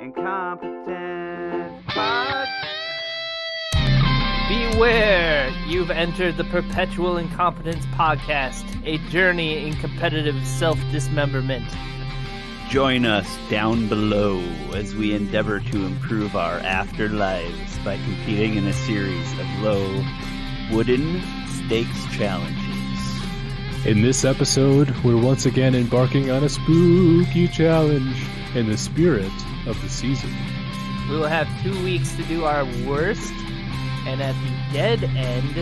Incompetence Pod. Beware! You've entered the Perpetual Incompetence Podcast, a journey in competitive self-dismemberment. Join us down below as we endeavor to improve our afterlives by competing in a series of low wooden stakes challenges. In this episode, we're once again embarking on a spooky challenge in the spirit of the season. We will have 2 weeks to do our worst, and at the dead end,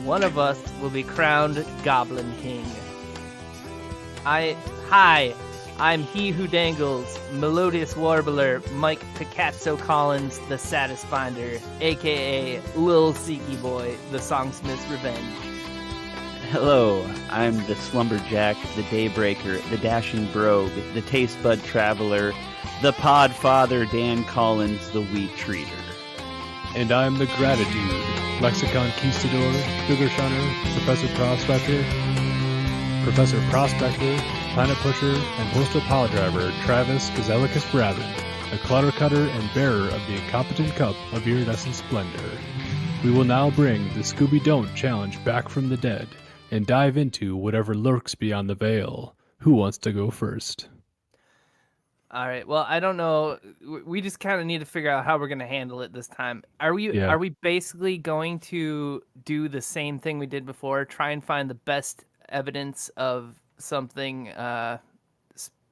one of us will be crowned Goblin King. I'm he who dangles, melodious warbler, Mike Picasso Collins, the Satisfinder, aka Lil Seeky Boy, the Songsmith's Revenge. Hello, I'm the Slumberjack, the Daybreaker, the Dashing Brogue, the Taste Bud Traveler, the Podfather Dan Collins, the Wheat Treater. And I'm the Gratitude, Lexicon Conquistador, Sugar Shunner, Professor Prospector, Planet Pusher, and Postal Power-Driver Travis Gazellicus Brabin, the Clutter Cutter and bearer of the Incompetent Cup of Iridescent Splendor. We will now bring the Scooby Don't challenge back from the dead and dive into whatever lurks beyond the veil. Who wants to go first? All right. Well, I don't know. We just kind of need to figure out how we're going to handle it this time. Are we basically going to do the same thing we did before? Try and find the best evidence of something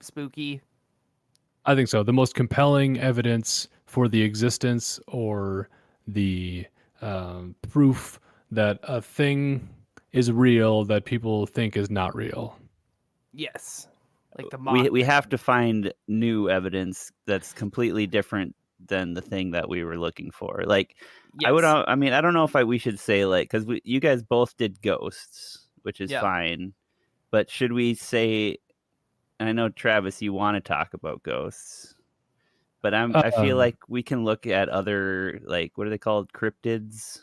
spooky? I think so. The most compelling evidence for the existence or the proof that a thing is real that people think is not real. Yes. Like the we have to find new evidence that's completely different than the thing that we were looking for. Like, yes. I don't know if we should say, like, because you guys both did ghosts, which is fine. But should we say, I know, Travis, you want to talk about ghosts, but I feel like we can look at other, like, what are they called? Cryptids?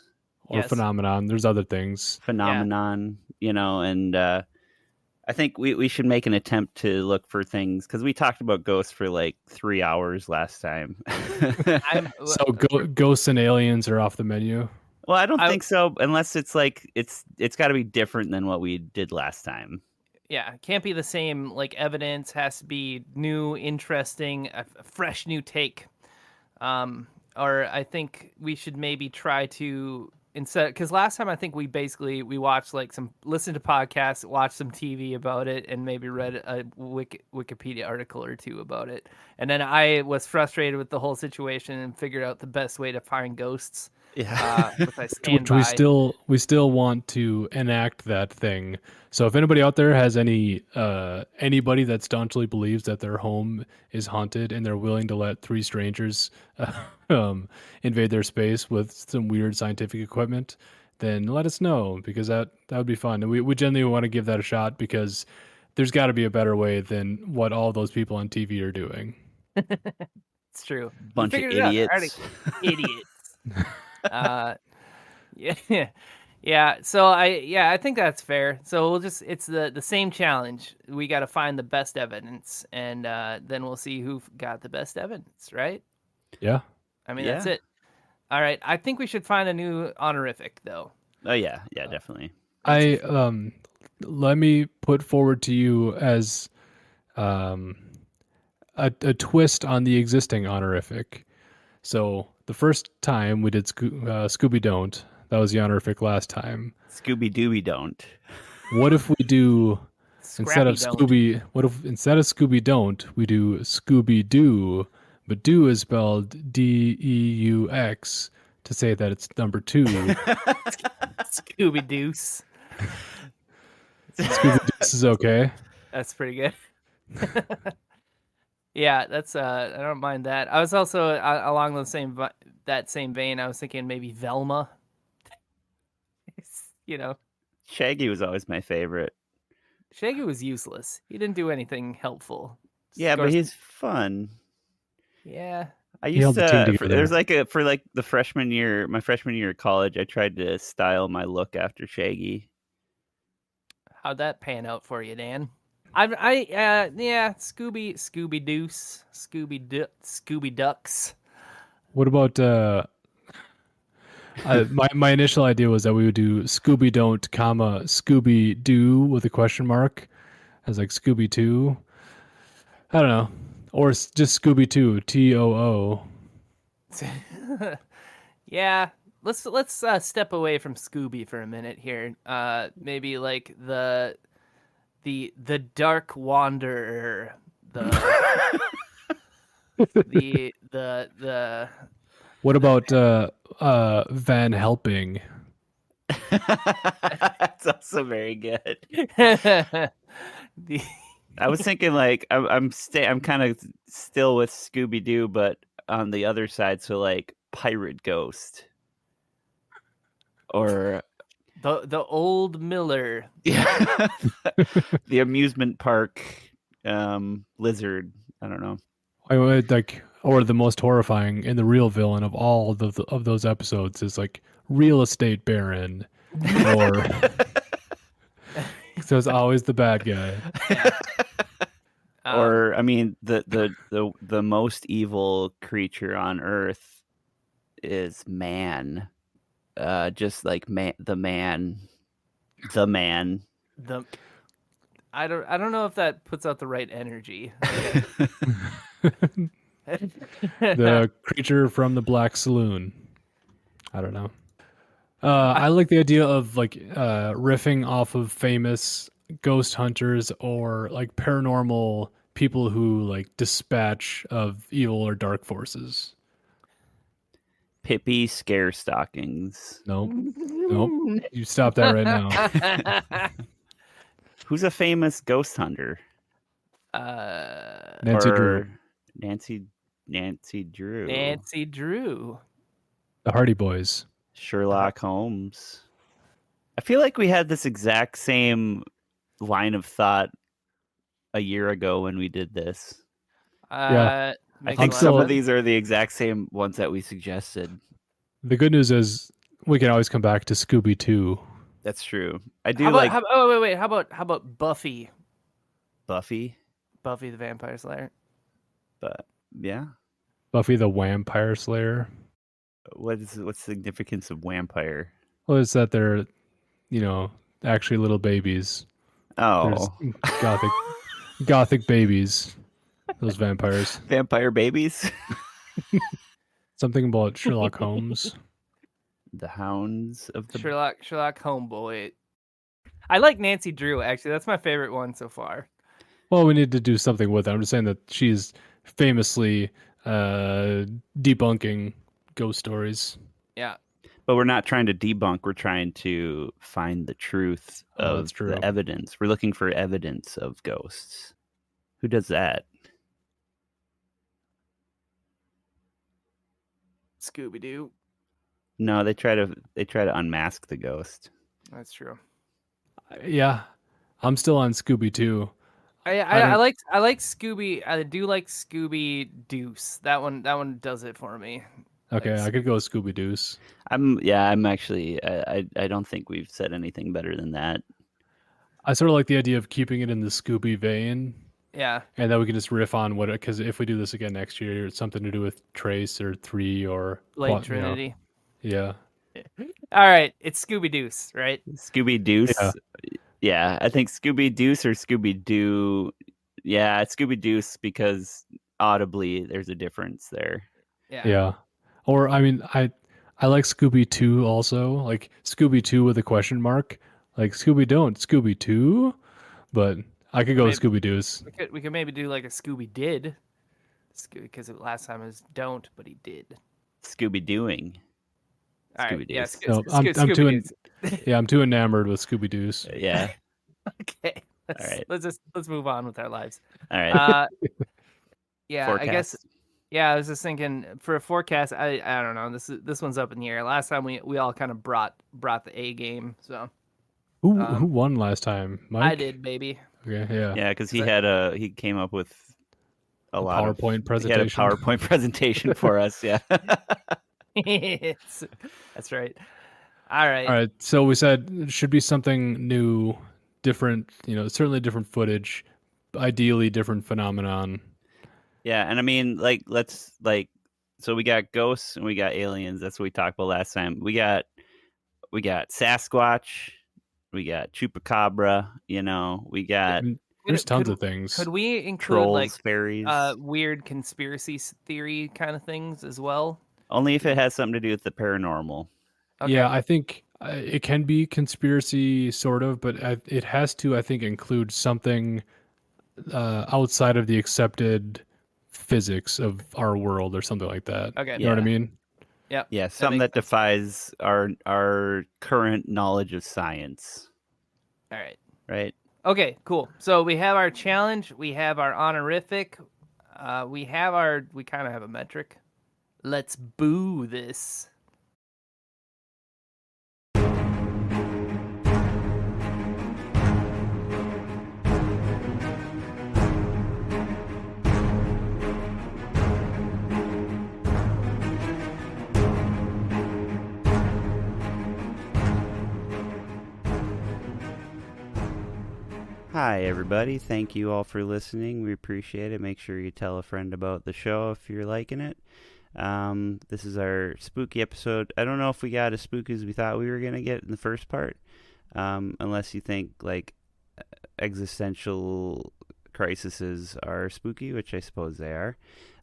Or phenomenon. There's other things. Phenomenon, and I think we should make an attempt to look for things, because we talked about ghosts for like 3 hours last time. So ghosts and aliens are off the menu? Well, I don't think so, unless it's like it's got to be different than what we did last time. Yeah, it can't be the same. Like, evidence has to be new, interesting, a fresh new take. Or I think we should maybe try to, instead, because last time I think we watched listened to podcasts, watched some TV about it, and maybe read a Wikipedia article or two about it. And then I was frustrated with the whole situation and figured out the best way to find ghosts. Yeah, which we still want to enact that thing. So if anybody out there has anybody that staunchly believes that their home is haunted and they're willing to let 3 strangers invade their space with some weird scientific equipment, then let us know, because that would be fun. And we genuinely want to give that a shot, because there's got to be a better way than what all those people on TV are doing. It's true. Bunch of idiots. Idiots. Yeah. So I think that's fair. So it's the same challenge. We got to find the best evidence, and then we'll see who got the best evidence, right? Yeah. I mean, that's it. All right. I think we should find a new honorific, though. Oh yeah, definitely. Let me put forward to you as a twist on the existing honorific. So the first time we did Scooby Don't, that was the honorific last time. Scooby Dooby Don't. What if we do instead of Scooby Don't, we do Scooby Doo, but Doo is spelled D-E-U-X to say that it's number 2. Scooby Deuce. Scooby Deuce is okay. That's pretty good. Yeah, that's I don't mind that. I was also along that same vein. I was thinking maybe Velma. Shaggy was always my favorite. Shaggy was useless. He didn't do anything helpful. Yeah, but he's fun. Yeah. I used to. There's for the freshman year, my freshman year of college, I tried to style my look after Shaggy. How'd that pan out for you, Dan? Yeah, Scooby Deuce, Scooby Ducks. What about my initial idea was that we would do Scooby Don't, comma Scooby Doo with a question mark, as like Scooby 2. I don't know, or just Scooby 2, TOO. Yeah, let's step away from Scooby for a minute here. Maybe like the Dark Wanderer, the What about Van Helping? That's also very good. the I was thinking like I'm kind of still with Scooby Doo, but on the other side, so like Pirate Ghost or the old Miller. yeah, the amusement park lizard. I don't know. I would like, or the most horrifying and the real villain of all of those episodes is like real estate baron, or so it's always the bad guy. Yeah. Or I mean, the most evil creature on Earth is man. Just like the man. the I don't know if that puts out the right energy. The creature from the Black Saloon. I don't know. I like the idea of like riffing off of famous ghost hunters or like paranormal people who like dispatch of evil or dark forces. Pippi Scare Stockings. Nope. Nope. You stop that right now. Who's a famous ghost hunter? Nancy Drew. Nancy Drew. Nancy Drew. The Hardy Boys. Sherlock Holmes. I feel like we had this exact same line of thought a year ago when we did this. Yeah. I think some of these are the exact same ones that we suggested. The good news is we can always come back to Scooby 2. That's true. I do like. Wait. How about Buffy? Buffy the Vampire Slayer. But yeah. Buffy the Vampire Slayer. What's the significance of vampire? Well, it's that they're, actually little babies. Oh, there's gothic babies. Those vampires. Vampire babies. Something about Sherlock Holmes. The Hounds of the Sherlock Homeboy. I like Nancy Drew, actually. That's my favorite one so far. Well, we need to do something with it. I'm just saying that she's famously debunking ghost stories. Yeah. But we're not trying to debunk. We're trying to find the truth of the evidence. We're looking for evidence of ghosts. Who does that? Scooby Doo. No, they try to unmask the ghost. That's true. Yeah, I'm still on Scooby too. I like Scooby. I do like Scooby Deuce. That one does it for me. Okay, I could go Scooby Deuce. I'm actually I don't think we've said anything better than that. I sort of like the idea of keeping it in the Scooby vein. Yeah. And then we can just riff on because if we do this again next year, it's something to do with Trace or 3 or Blade Trinity. Yeah. All right, it's Scooby Deuce, right? Scooby Deuce. Yeah, I think Scooby Deuce or Scooby Doo. Yeah, it's Scooby Deuce because audibly there's a difference there. Yeah. Or I mean, I like Scooby 2 also, like Scooby 2 with a question mark, like Scooby Don't, Scooby 2, but I could go with Scooby Deuce. We could maybe do like a Scooby Did, because last time was Don't, but he did. Scooby Doing. Scooby Deuce. Yeah, I'm too enamored with Scooby Deuce. Yeah. Okay. Let's move on with our lives. All right. Yeah, forecast. I guess. Yeah, I was just thinking for a forecast. I don't know. This one's up in the air. Last time we all kind of brought the A game. So who won last time? Mike? I did, baby. Okay, yeah. Yeah, because he came up with a lot PowerPoint presentation. He had a PowerPoint presentation for us. Yeah. That's right. All right. So we said it should be something new, different. Certainly different footage, ideally different phenomenon. Yeah, and I mean, like, so we got ghosts and we got aliens. That's what we talked about last time. We got Sasquatch, we got Chupacabra. We got There's tons of Could things. we include trolls, fairies. weird conspiracy theory kind of things as well? Only if it has something to do with the paranormal. Okay. Yeah, I think it can be conspiracy sort of, but it has to, I think, include something outside of the accepted physics of our world or something like that. Okay. You know what I mean? Yep. Yeah, something that defies our current knowledge of science. All right. Right? Okay, cool. So we have our challenge, we have our honorific, we kind of have a metric. Let's boo this. Hi, everybody. Thank you all for listening. We appreciate it. Make sure you tell a friend about the show if you're liking it. This is our spooky episode. I don't know if we got as spooky as we thought we were going to get in the first part, unless you think, like, existential crises are spooky, which I suppose they are.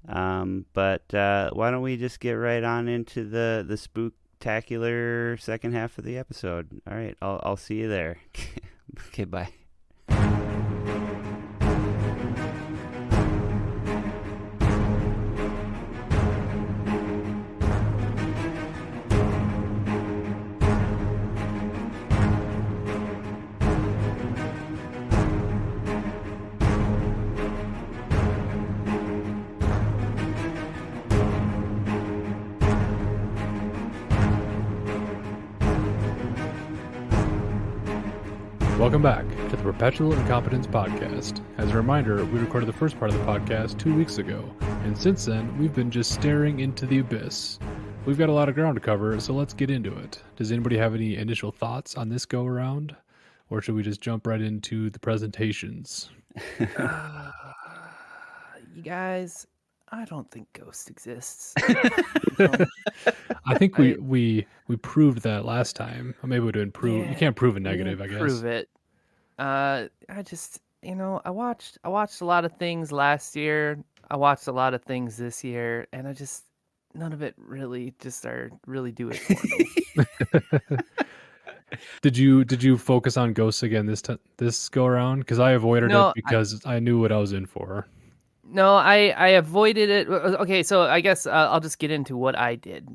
But why don't we just get right on into the spooktacular second half of the episode? All right, I'll see you there. Okay, bye. Welcome back to the Perpetual Incompetence podcast. As a reminder, we recorded the first part of the podcast 2 weeks ago, and since then, we've been just staring into the abyss. We've got a lot of ground to cover, so let's get into it. Does anybody have any initial thoughts on this go-around? Or should we just jump right into the presentations? You guys, I don't think ghost exists. I think we proved that last time. Or maybe we didn't prove. You can't prove a negative, I guess. Prove it. I just, I watched a lot of things last year. I watched a lot of things this year, and none of it really do it for me. Did you focus on ghosts again this go around? Because I avoided it because I knew what I was in for. No, I avoided it. Okay, so I guess I'll just get into what I did.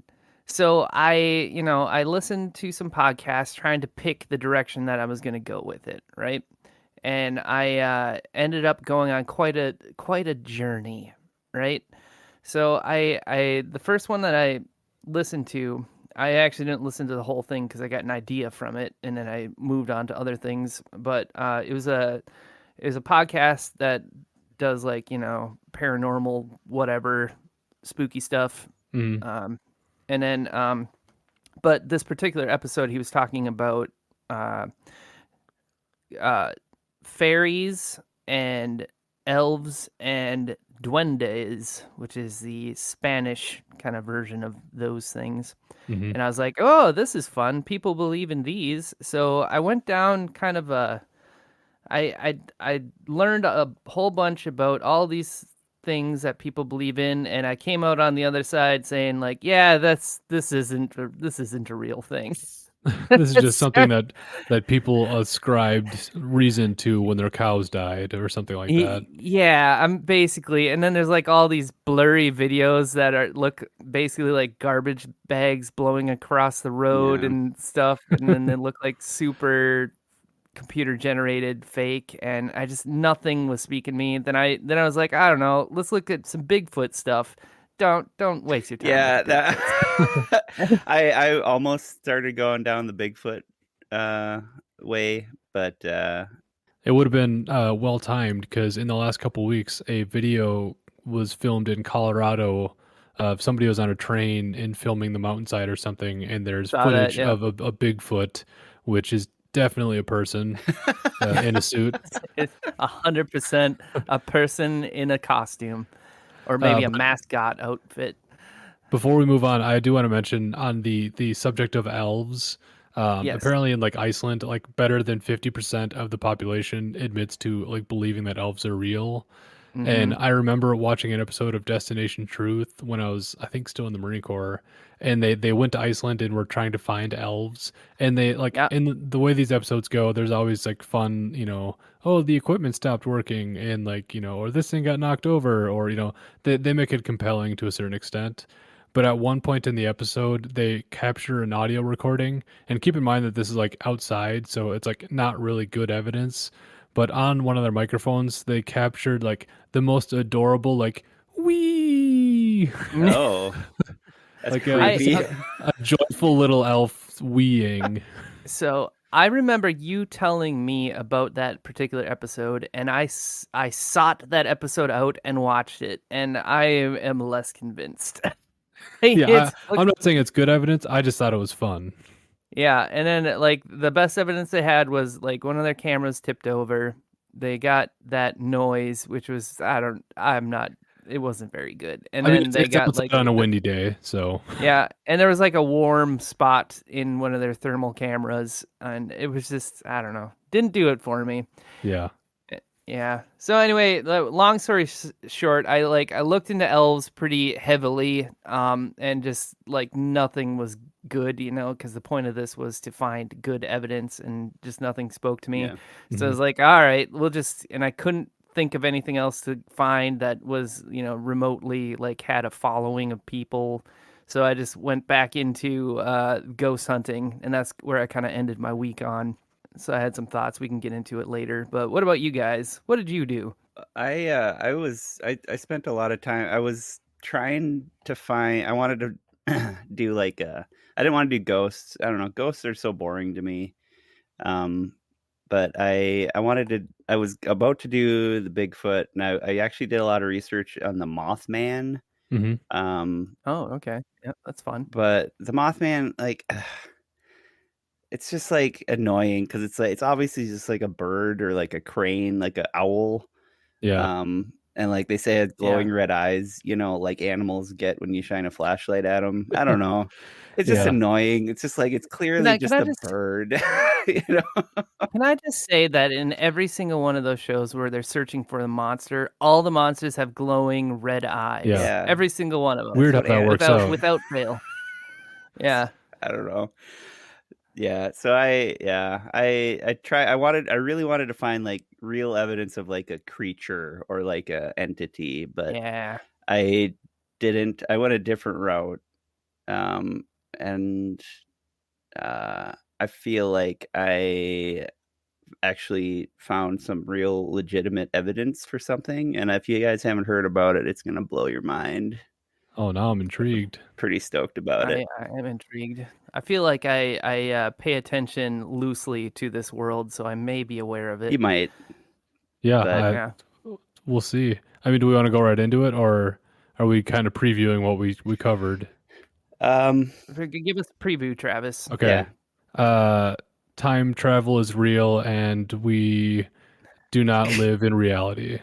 So I listened to some podcasts trying to pick the direction that I was going to go with it, right? And I ended up going on quite a journey, right? So the first one that I listened to, I actually didn't listen to the whole thing because I got an idea from it, and then I moved on to other things. But it was a podcast that does, like, paranormal, whatever, spooky stuff. Mm. And then, but this particular episode, he was talking about fairies and elves and duendes, which is the Spanish kind of version of those things. Mm-hmm. And I was like, oh, this is fun. People believe in these. So I went down kind of I learned a whole bunch about all these things that people believe in, and I came out on the other side saying, like, yeah, this isn't a real thing. This is just something that people ascribed reason to when their cows died or something like that. Yeah, I'm basically, and then there's like all these blurry videos that look basically like garbage bags blowing across the road and stuff, and then they look like super computer generated fake, and nothing was speaking me. Then I was like, I don't know, let's look at some Bigfoot stuff. Don't waste your time. Yeah, I almost started going down the Bigfoot way, but it would have been well timed because in the last couple of weeks, a video was filmed in Colorado. Somebody was on a train and filming the mountainside or something, and there's footage of a Bigfoot, which is definitely a person in a suit. It's 100% a person in a costume, or maybe a But mascot outfit. before we move on, I do want to mention on the subject of elves. Yes. Apparently, in like Iceland, like better than 50% of the population admits to like believing that elves are real. And I remember watching an episode of Destination Truth when I was, I think, still in the Marine Corps, and they went to Iceland and were trying to find elves. And they like Yeah. in the way these episodes go, there's always like fun, oh, the equipment stopped working, and like or this thing got knocked over, or they make it compelling to a certain extent. But at one point in the episode, they capture an audio recording, and keep in mind that this is like outside, so it's like not really good evidence. But on one of their microphones, they captured like the most adorable, like wee, Oh, that's like creepy. a joyful little elf weeing. So I remember you telling me about that particular episode, and I sought that episode out and watched it, and I am less convinced. Yeah, I'm not saying it's good evidence. I just thought it was fun. Yeah, and then like the best evidence they had was like one of their cameras tipped over. They got that noise, which was it wasn't very good. And I mean, then they it's got outside like on a windy day, so yeah, and there was like a warm spot in one of their thermal cameras, and it was just I don't know, didn't do it for me. yeah. Yeah. So anyway, long story short, I looked into elves pretty heavily, and just like nothing was good, because the point of this was to find good evidence, and just nothing spoke to me. Yeah. So I was like, all right, and I couldn't think of anything else to find that was, remotely like had a following of people. So I just went back into ghost hunting, and that's where I kind of ended my week on. So I had some thoughts. We can get into it later. But what about you guys? What did you do? I spent a lot of time. I was trying to find. I wanted to do like I didn't want to do ghosts. I don't know. Ghosts are so boring to me. But I wanted to. I was about to do the Bigfoot, and I actually did a lot of research on the Mothman. Mm-hmm. Oh, okay. Yep, that's fun. But the Mothman, like, it's just like annoying because it's obviously just like a bird or like a crane, like an owl. Yeah. And like they say, it has glowing red eyes, like animals get when you shine a flashlight at them. I don't know. It's just Yeah. annoying. It's just like it's clearly just a bird, you know. Can I just say that in every single one of those shows where they're searching for the monster, all the monsters have glowing red eyes. Yeah. Yeah. Every single one of them. Weird how that works out. Without fail. Yeah. I don't know. Yeah, so I really wanted to find like real evidence of like a creature or like a entity, but Yeah. I didn't. I went a different route. And I feel like I actually found some real legitimate evidence for something, and if you guys haven't heard about it, it's gonna blow your mind. Oh, now I'm intrigued. Pretty stoked about it. I am intrigued. I feel like I pay attention loosely to this world, so I may be aware of it. You might. Yeah, But we'll see. I mean, do we want to go right into it, or are we kind of previewing what we covered? Give us a preview, Travis. Okay. Yeah. Time travel is real, and we do not live in reality.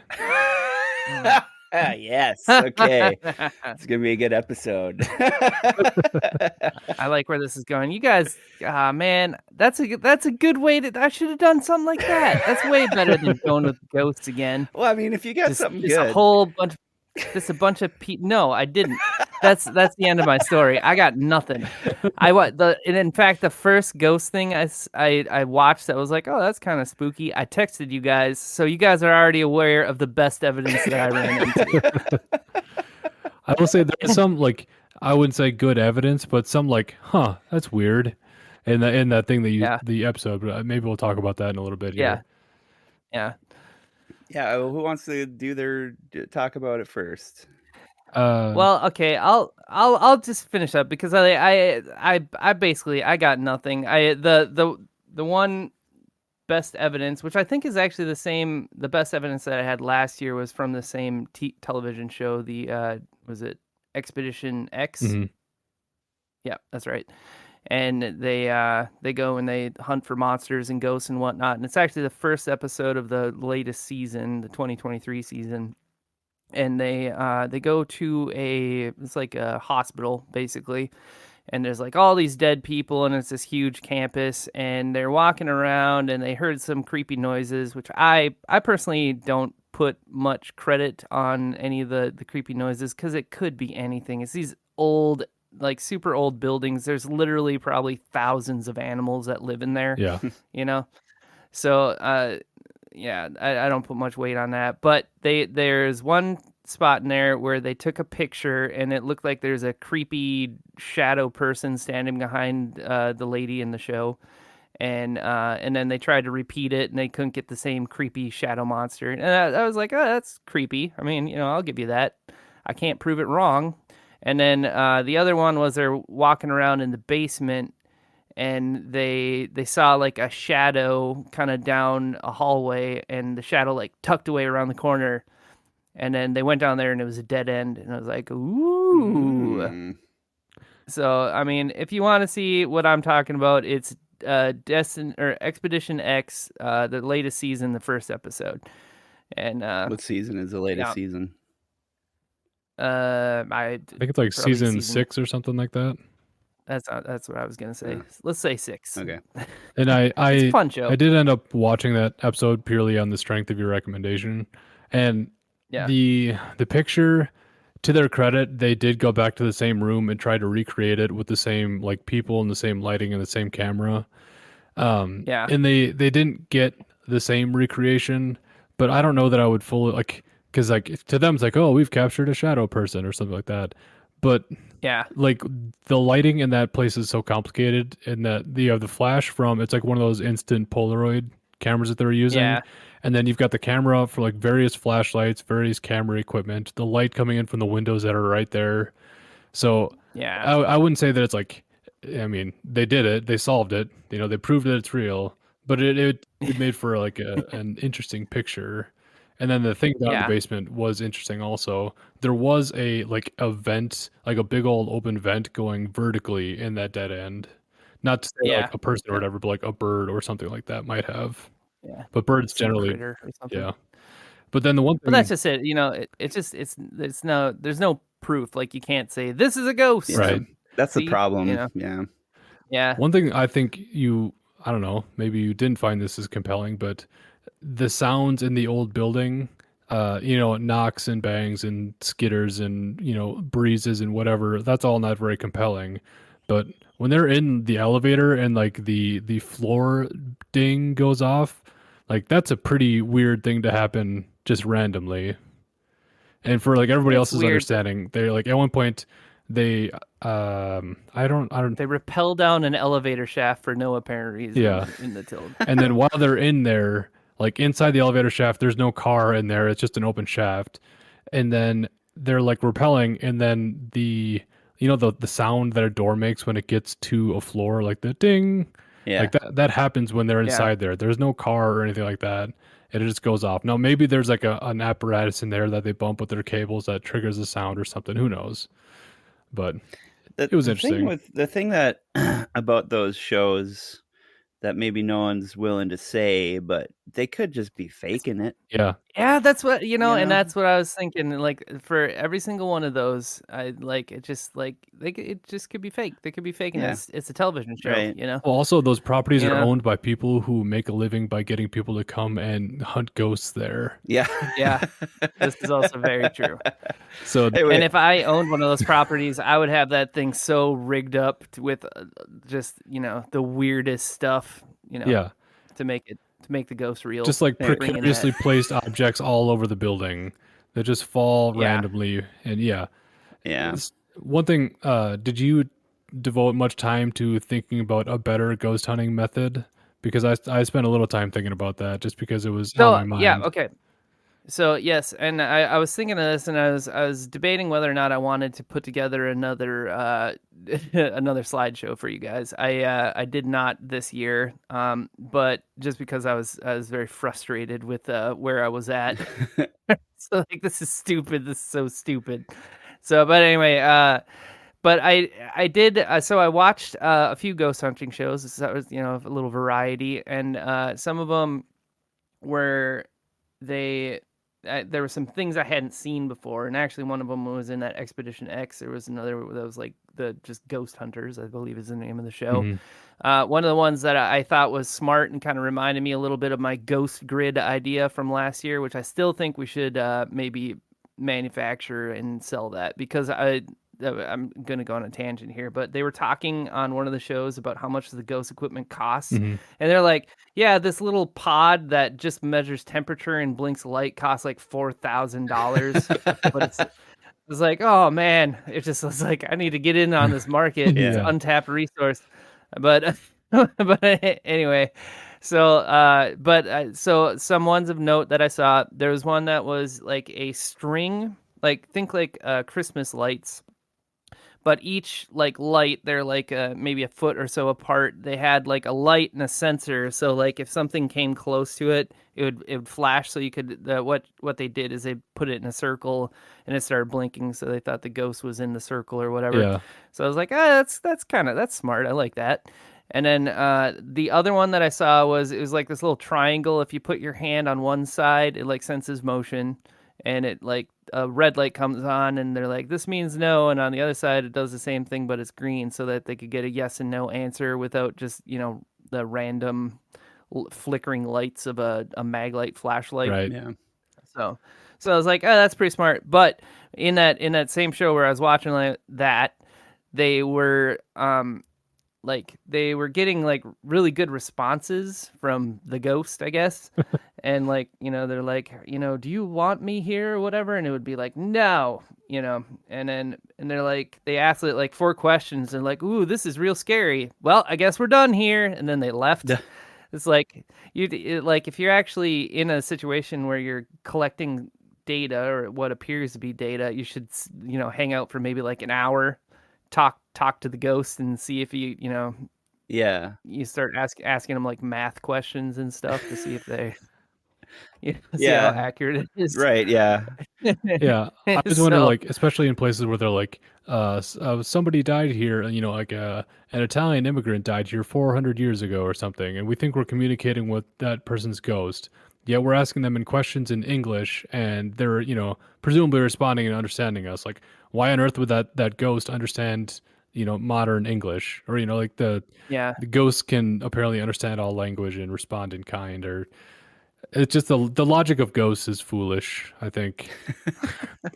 Yes. Okay. It's gonna be a good episode. I like where this is going. You guys, man, that's a good way to. I should have done something like that. That's way better than going with ghosts again. Well, I mean, if you got something just good, a whole bunch, just a bunch of people. No, I didn't. That's the end of my story. I got nothing. And in fact, the first ghost thing I watched that was like, oh, that's kind of spooky. I texted you guys, so you guys are already aware of the best evidence that I ran into. I will say there's some like I wouldn't say good evidence, but some like, that's weird, in that thing that the episode. But maybe we'll talk about that in a little bit. Yeah. Here. Yeah. Who wants to talk about it first? Well, okay, I'll just finish up because I basically I got nothing. The one best evidence, which I think is actually the best evidence that I had last year was from the same television show. The was it Expedition X? Mm-hmm. Yeah, that's right. and they go and they hunt for monsters and ghosts and whatnot. And it's actually the first episode of the latest season, the 2023 season. And they go to it's like a hospital basically, and there's like all these dead people, and it's this huge campus, and they're walking around, and they heard some creepy noises, which I personally don't put much credit on any of the creepy noises, because it could be anything. It's these old, like super old buildings. There's literally probably thousands of animals that live in there. Yeah. So yeah, I don't put much weight on that, but there's one spot in there where they took a picture, and it looked like there's a creepy shadow person standing behind the lady in the show, and then they tried to repeat it, and they couldn't get the same creepy shadow monster, and I was like, oh, that's creepy. I mean, I'll give you that. I can't prove it wrong. And then the other one was they're walking around in the basement, and they saw like a shadow kind of down a hallway, and the shadow like tucked away around the corner, and then they went down there, and it was a dead end, and I was like, ooh. So I mean, if you want to see what I'm talking about, it's Expedition X, the latest season, the first episode. And what season is the latest season? I think it's like season 6 or something like that. That's what I was gonna say. Let's say 6. Okay. And it's a fun show. I did end up watching that episode purely on the strength of your recommendation, and the picture, to their credit, they did go back to the same room and try to recreate it with the same like people and the same lighting and the same camera. And they didn't get the same recreation, but I don't know that I would fully because to them it's like, oh, we've captured a shadow person or something like that. But like the lighting in that place is so complicated, in that you have the flash from, it's like one of those instant Polaroid cameras that they're using. And then you've got the camera for like various flashlights, various camera equipment, the light coming in from the windows that are right there. So I wouldn't say that it's like, I mean, they did it, they solved it, they proved that it's real, but it made for like an interesting picture. And then the thing down in the basement was interesting also. There was a vent, like a big old open vent going vertically in that dead end. Not to say like a person or whatever, but like a bird or something like that might have. But birds generally, But then the one thing, but that's just it. It's no, there's no proof. Like you can't say this is a ghost. Right. That's the problem. Yeah. One thing I think I don't know, maybe you didn't find this as compelling, but the sounds in the old building, knocks and bangs and skitters and, breezes and whatever, that's all not very compelling. But when they're in the elevator and like the floor ding goes off, like that's a pretty weird thing to happen just randomly. And for like everybody else's understanding, they like at one point they I don't they rappel down an elevator shaft for no apparent reason in the tilt. And then while they're in there, like inside the elevator shaft, there's no car in there, it's just an open shaft. And then they're like rappelling, and then the sound that a door makes when it gets to a floor, like the ding, like that happens when they're inside there. There's no car or anything like that. And it just goes off. Now maybe there's like an apparatus in there that they bump with their cables that triggers the sound or something. Who knows? But it was interesting. The thing that about those shows that maybe no one's willing to say, but they could just be faking it. Yeah, that's what and that's what I was thinking. Like for every single one of those, I like it. Just like it just could be fake. They could be faking it. It's a television show, right. Well, also those properties are owned by people who make a living by getting people to come and hunt ghosts there. Yeah. This is also very true. So, and if I owned one of those properties, I would have that thing so rigged up with just the weirdest stuff, to make the ghost real. Just like precariously placed objects all over the building that just fall randomly. And one thing, did you devote much time to thinking about a better ghost hunting method? Because I spent a little time thinking about that just because it was on my mind. Yeah, okay. So yes, and I was thinking of this, and I was debating whether or not I wanted to put together another another slideshow for you guys. I did not this year, but just because I was very frustrated with where I was at. So like, this is stupid. This is so stupid. So, but anyway, but I did so I watched a few ghost hunting shows. So that was a little variety, and some of them were they there were some things I hadn't seen before, and actually one of them was in that Expedition X. There was another that was like the just Ghost Hunters, I believe is the name of the show. One of the ones that I thought was smart and kind of reminded me a little bit of my Ghost Grid idea from last year, which I still think we should maybe manufacture and sell that, because I'm going to go on a tangent here, but they were talking on one of the shows about how much the ghost equipment costs. And they're like, yeah, this little pod that just measures temperature and blinks light costs like $4,000. But it's like, oh man, it's like, I need to get in on this market. It's an untapped resource. But, but anyway, so some ones of note that I saw, there was one that was like a string, like think like Christmas lights, but each like light, they're like maybe a foot or so apart. They had like a light and a sensor, so like if something came close to it, it would flash. So you could what they did is they put it in a circle and it started blinking. So they thought the ghost was in the circle or whatever. Yeah. So I was like, that's smart. I like that. And then the other one that I saw was, it was like this little triangle. If you put your hand on one side, it like senses motion, and it like a red light comes on, and they're like, this means no. And on the other side, it does the same thing, but it's green, so that they could get a yes and no answer without just the random flickering lights of a maglite flashlight. Right. Yeah. So I was like, oh, that's pretty smart. But in that same show where I was watching like that, they were they were getting like really good responses from the ghost, I guess. And like, they're like, do you want me here or whatever? And it would be like, no, and they're like, they asked it like 4 questions and like, ooh, this is real scary. Well, I guess we're done here. And then they left. It's like, like if you're actually in a situation where you're collecting data or what appears to be data, you should, hang out for maybe like an hour, talk to the ghost and see if you you start asking them like math questions and stuff to see if they see how accurate it is. Right. Yeah. Yeah. I was wondering, like, especially in places where they're like, somebody died here, like an Italian immigrant died here 400 years ago or something, and we think we're communicating with that person's ghost. Yeah, we're asking them in questions in English, and they're, presumably responding and understanding us. Like, why on earth would that ghost understand, modern English? Or, like the ghost can apparently understand all language and respond in kind. Or it's just the logic of ghosts is foolish, I think.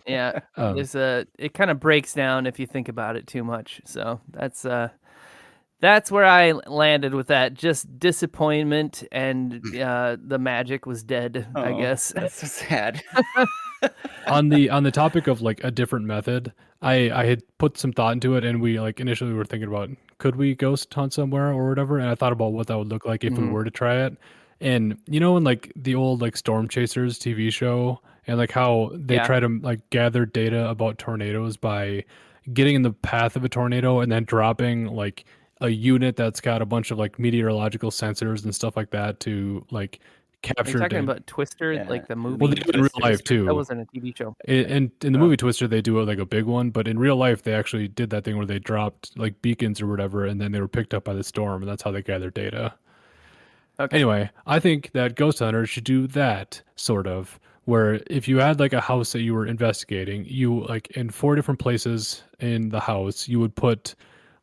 Yeah, it kind of breaks down if you think about it too much. So that's where I landed with that. Just disappointment, and the magic was dead, I guess. That's so sad. On the topic of like a different method, I had put some thought into it, and we like initially were thinking about, could we ghost hunt somewhere or whatever, and I thought about what that would look like if we were to try it. And in like the old like Storm Chasers TV show, and like how they try to like gather data about tornadoes by getting in the path of a tornado and then dropping like a unit that's got a bunch of like meteorological sensors and stuff like that to like capture. Are you talking about Twister, like the movie? Well, they do it in real life too. That wasn't a TV show. And in the movie Twister, they do like a big one, but in real life, they actually did that thing where they dropped like beacons or whatever, and then they were picked up by the storm, and that's how they gathered data. Okay. Anyway, I think that ghost hunters should do that sort of, where if you had like a house that you were investigating, you like in 4 different places in the house, you would put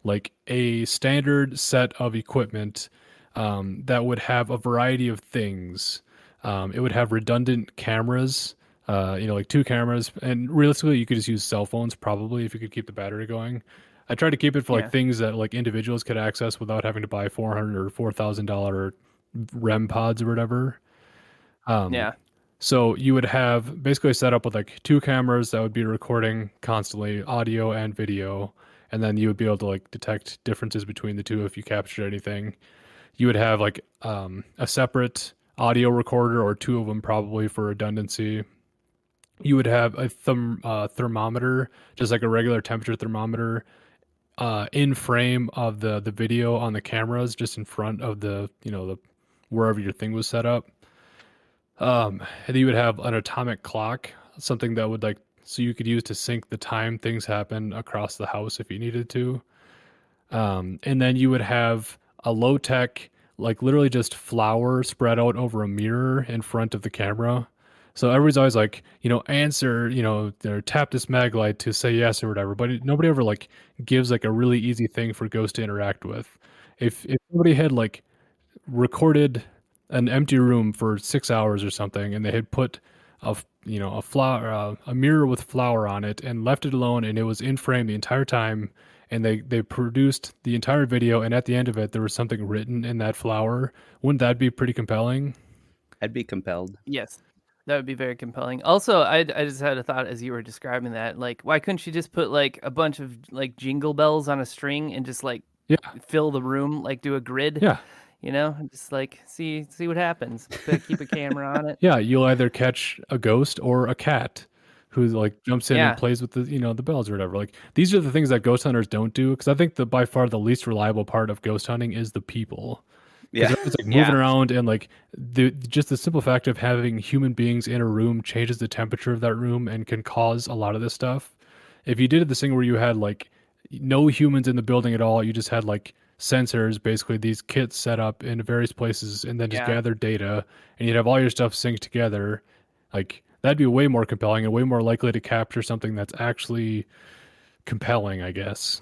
like a standard set of equipment that would have a variety of things. It would have redundant cameras, like 2 cameras, and realistically, you could just use cell phones probably if you could keep the battery going. I tried to keep it for like things that like individuals could access without having to buy $400 or $4,000 REM pods or whatever. So you would have basically set up with like 2 cameras that would be recording constantly audio and video, and then you would be able to like detect differences between the two if you captured anything. You would have like a separate audio recorder, or 2 of them probably for redundancy. You would have a thermometer, just like a regular temperature thermometer, in frame of the video on the cameras, just in front of the wherever your thing was set up. And you would have an atomic clock, something that would like so you could use to sync the time things happen across the house if you needed to. And then you would have a low tech, like literally just flour spread out over a mirror in front of the camera. So everybody's always like, answer, or tap this mag light to say yes or whatever. But nobody ever like gives like a really easy thing for ghosts to interact with. If somebody had like recorded an empty room for 6 hours or something, and they had put a flower, a mirror with flour on it, and left it alone, and it was in frame the entire time, and they produced the entire video, and at the end of it, there was something written in that flower. Wouldn't that be pretty compelling? I'd be compelled. Yes. That would be very compelling. Also, I just had a thought as you were describing that. Like, why couldn't you just put like a bunch of like jingle bells on a string and just like Yeah, fill the room, like do a grid, yeah, and just like see what happens. Keep a camera on it. yeah. You'll either catch a ghost or a cat who like jumps in and Yeah. plays with the bells or whatever. Like these are the things that ghost hunters don't do, because I think the by far the least reliable part of ghost hunting is the people. Because Yeah. they're always like moving Yeah. around, and like just the simple fact of having human beings in a room changes the temperature of that room and can cause a lot of this stuff. If you did this thing where you had like no humans in the building at all, you just had like sensors, basically these kits set up in various places, and then just Yeah. gather data, and you'd have all your stuff synced together, like that'd be way more compelling and way more likely to capture something that's actually compelling, I guess.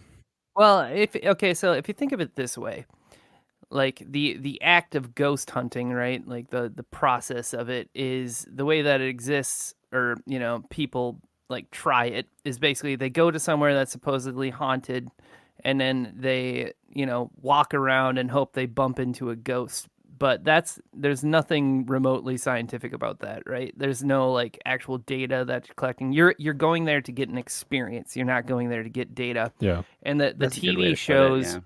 Well, so if you think of it this way, like the act of ghost hunting, right? Like the process of it is the way that it exists, or people like try it is basically they go to somewhere that's supposedly haunted, and then they walk around and hope they bump into a ghost. But there's nothing remotely scientific about that, right? There's no like actual data that you're collecting. You're going there to get an experience. You're not going there to get data. Yeah. And the That's a good way TV to put it. shows, Yeah.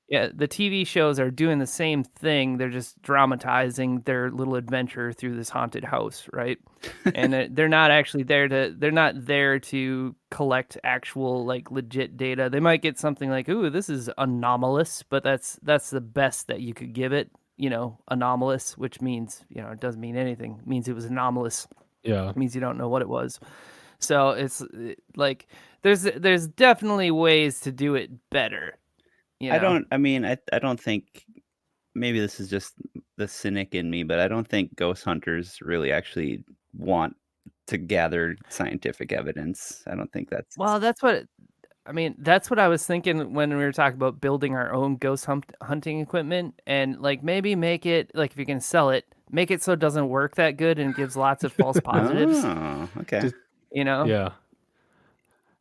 yeah, the TV shows are doing the same thing. They're just dramatizing their little adventure through this haunted house, right? And they're not actually there to collect actual like legit data. They might get something like, "Ooh, this is anomalous," but that's the best that you could give it, anomalous, which means, it doesn't mean anything. It means it was anomalous. Yeah. It means you don't know what it was. So it's like there's definitely ways to do it better, I mean, I don't think, maybe this is just the cynic in me, but I don't think ghost hunters really actually want to gather scientific evidence. I don't think that's Well, that's what I was thinking when we were talking about building our own hunting equipment, and like maybe make it like if you can sell it, make it so it doesn't work that good and gives lots of false positives. Oh, okay. Just You know, yeah.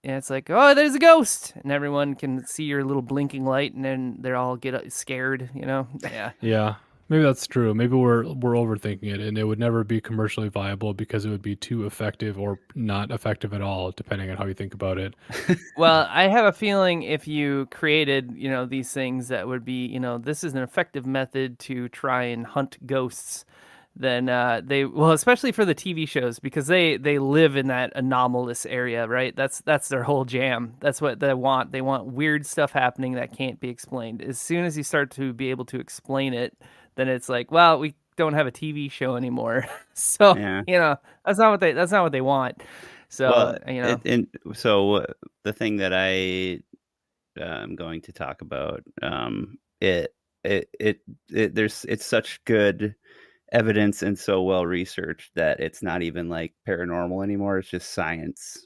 and it's like, oh, there's a ghost, and everyone can see your little blinking light, and then they're all get scared. Yeah. Yeah, maybe that's true. Maybe we're overthinking it, and it would never be commercially viable because it would be too effective or not effective at all, depending on how you think about it. Well, I have a feeling if you created, these things that would be, this is an effective method to try and hunt ghosts, then especially for the TV shows, because they live in that anomalous area, right? That's their whole jam. That's what they want. They want weird stuff happening that can't be explained. As soon as you start to be able to explain it, then it's like, well, we don't have a TV show anymore. So, Yeah. that's not what they want. Well, So, the thing that I am going to talk about, it's such good evidence and so well researched that it's not even like paranormal anymore. It's just science.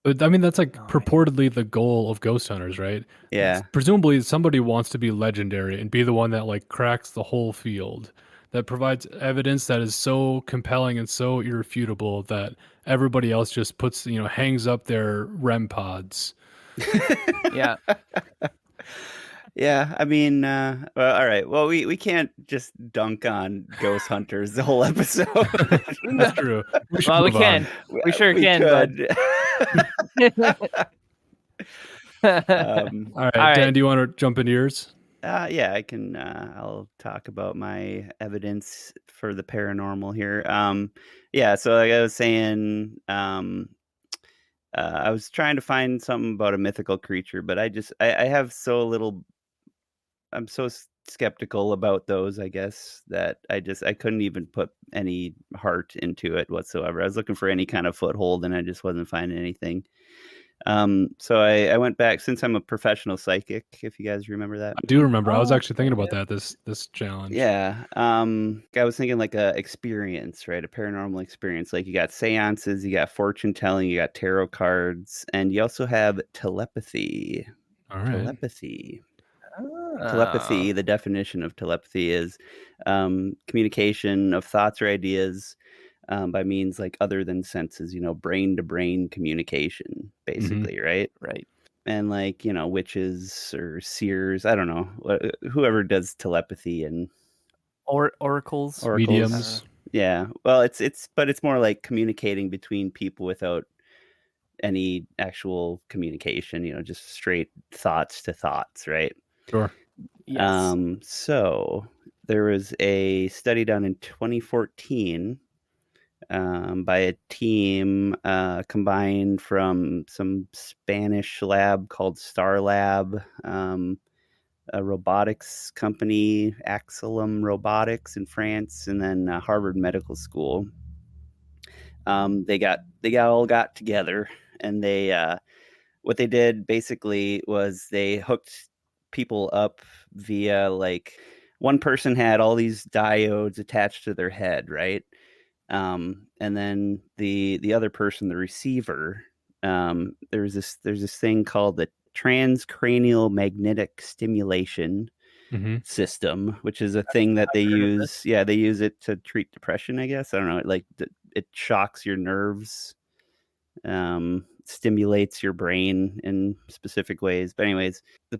But I mean, that's like oh, yeah. purportedly the goal of ghost hunters, right? Yeah. Presumably, somebody wants to be legendary and be the one that like cracks the whole field, that provides evidence that is so compelling and so irrefutable that everybody else just puts, hangs up their REM pods. Yeah. Yeah, I mean, well, all right. Well, we can't just dunk on ghost hunters the whole episode. That's true. We should Well, we move on. can. We sure We can, bud. could. All All right, Dan, right. do you want to jump into yours? Yeah, I can. I'll talk about my evidence for the paranormal here. Yeah. So like I was saying, I was trying to find something about a mythical creature, but I have so little. I'm so skeptical about those, I guess, that I couldn't even put any heart into it whatsoever. I was looking for any kind of foothold and I just wasn't finding anything. So I went back, since I'm a professional psychic, if you guys remember that. I do remember. I was Oh, actually thinking about yeah. that this challenge. Yeah. I was thinking like a experience, right? A paranormal experience. Like you got seances, you got fortune telling, you got tarot cards, and you also have telepathy. All right. Telepathy. Oh. Telepathy, the definition of telepathy is communication of thoughts or ideas by means like other than senses, brain to brain communication, Mm-hmm. basically, right? Right. And like, witches or seers, I don't know, whoever does telepathy and Oracles. oracles. I don't know. Mediums. Yeah. Well, but it's more like communicating between people without any actual communication, just straight thoughts to thoughts, right? Sure. Yes. So there was a study done in 2014 by a team combined from some Spanish lab called Star Lab, a robotics company, Axilum Robotics in France, and then Harvard Medical School. They all got together, and what they did basically was they hooked people up via like one person had all these diodes attached to their head, right? And then the other person, the receiver, there's this thing called the transcranial magnetic stimulation Mm-hmm. system, which is a thing that they Heard of use. this. Yeah, they use it to treat depression, I guess. I don't know. It shocks your nerves, stimulates your brain in specific ways. But anyways, the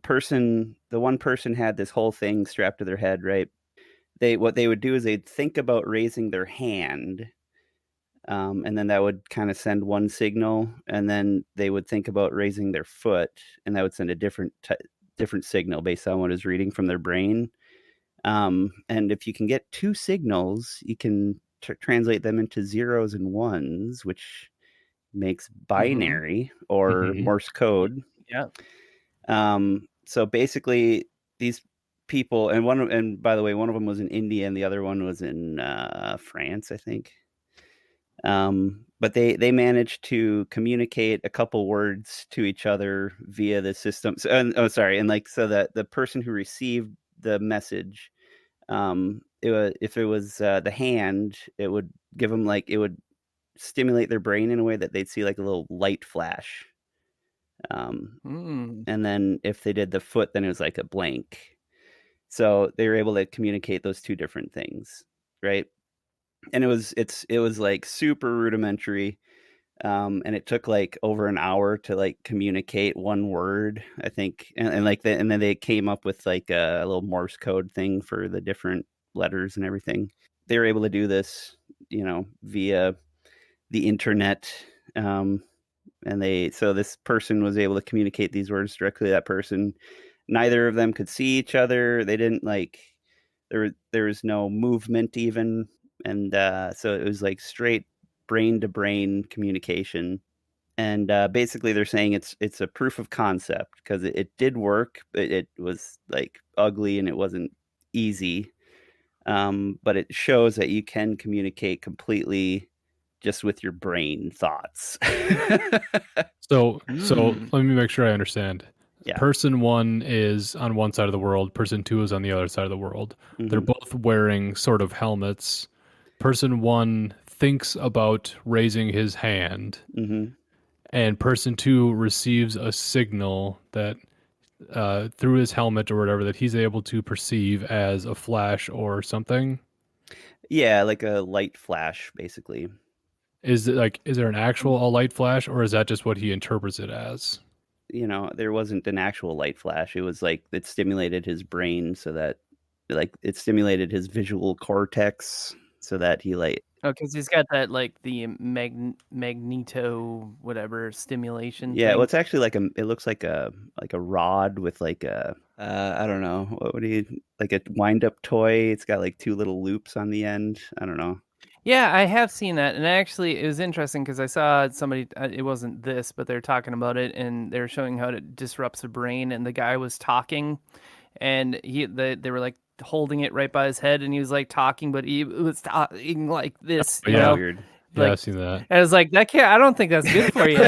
one person had this whole thing strapped to their head, right? What they would do is they'd think about raising their hand, and then that would kind of send one signal, and then they would think about raising their foot, and that would send a different signal based on what is reading from their brain. And if you can get two signals, you can translate them into zeros and ones, which makes Mm-hmm. binary or Mm-hmm. Morse code. Yeah. So basically, these people, and by the way, one of them was in India, and the other one was in France, I think. But they managed to communicate a couple words to each other via the system. So, and like so that the person who received the message, if it was the hand, it would give them like it would stimulate their brain in a way that they'd see like a little light flash. Mm. And then if they did the foot, then it was like a blank. So they were able to communicate those two different things, right? And it was like super rudimentary, and it took like over an hour to like communicate one word, I think, and then they came up with like a little Morse code thing for the different letters and everything. They were able to do this, via the internet. So this person was able to communicate these words directly to that person. Neither of them could see each other. They didn't like there was no movement even, and so it was like straight brain to brain communication. And basically, they're saying it's a proof of concept because it did work, but it was like ugly and it wasn't easy. But it shows that you can communicate completely just with your brain thoughts. So Mm. let me make sure I understand. Yeah. Person one is on one side of the world, person two is on the other side of the world. They're Hmm. both wearing sort of helmets. Person one thinks about raising his hand, Hmm. and person two receives a signal that through his helmet or whatever that he's able to perceive as a flash or something. Yeah, like a light flash, basically. Is there an actual a light flash, or is that just what he interprets it as? There wasn't an actual light flash. It was like it stimulated his brain so that, like, it stimulated his visual cortex so that he like. Oh, because he's got that like the magneto whatever stimulation Yeah, well, thing. it's actually it looks like a rod with like a I don't know, what would you like a wind up toy. It's got like two little loops on the end. I don't know. Yeah, I have seen that, and actually, it was interesting because I saw somebody. It wasn't this, but they're talking about it, and they're showing how it disrupts the brain. And the guy was talking, and they were like holding it right by his head, and he was like talking, but he was talking like this, you know, Weird. Yeah, like, I've seen that. and I was like, that can't. I don't think that's good for you.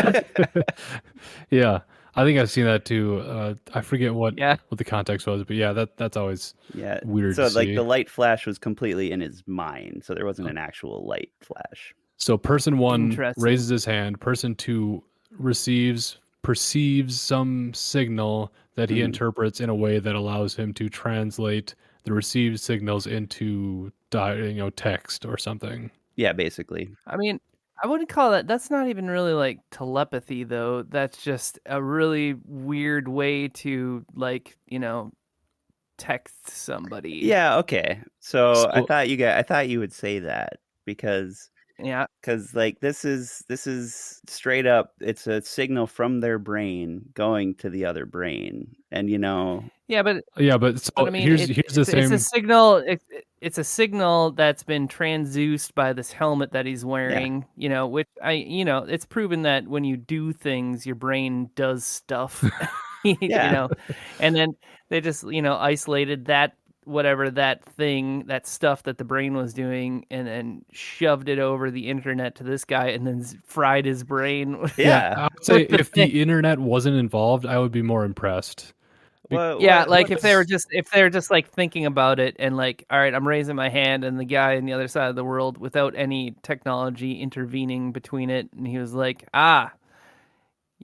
Yeah, I think I've seen that too. I forget what Yeah. the context was, but yeah, that's always weird So to like see. the light flash was completely in his mind, so there wasn't an actual light flash. So person 1 Interesting. raises his hand. Person 2 perceives some signal that he interprets in a way that allows him to translate the received signals into text or something. Yeah, basically. I mean, I wouldn't call that. That's not even really like telepathy, though. That's just a really weird way to, like, text somebody. Yeah, okay. So I So thought you would say that because Yeah. like this is straight up, it's a signal from their brain going to the other brain, and Yeah, but so I mean, here's the it's a same. signal. It's a signal that's been transduced by this helmet that he's wearing. Which it's proven that when you do things, your brain does stuff. Yeah. And then they just isolated that whatever that stuff that the brain was doing, and then shoved it over the internet to this guy, and then fried his brain. Yeah, I would say with the if thing. the internet wasn't involved, I would be more impressed. Yeah, like if they were what's just like thinking about it, and like, all right, I'm raising my hand, and the guy on the other side of the world, without any technology intervening between it, and he was like,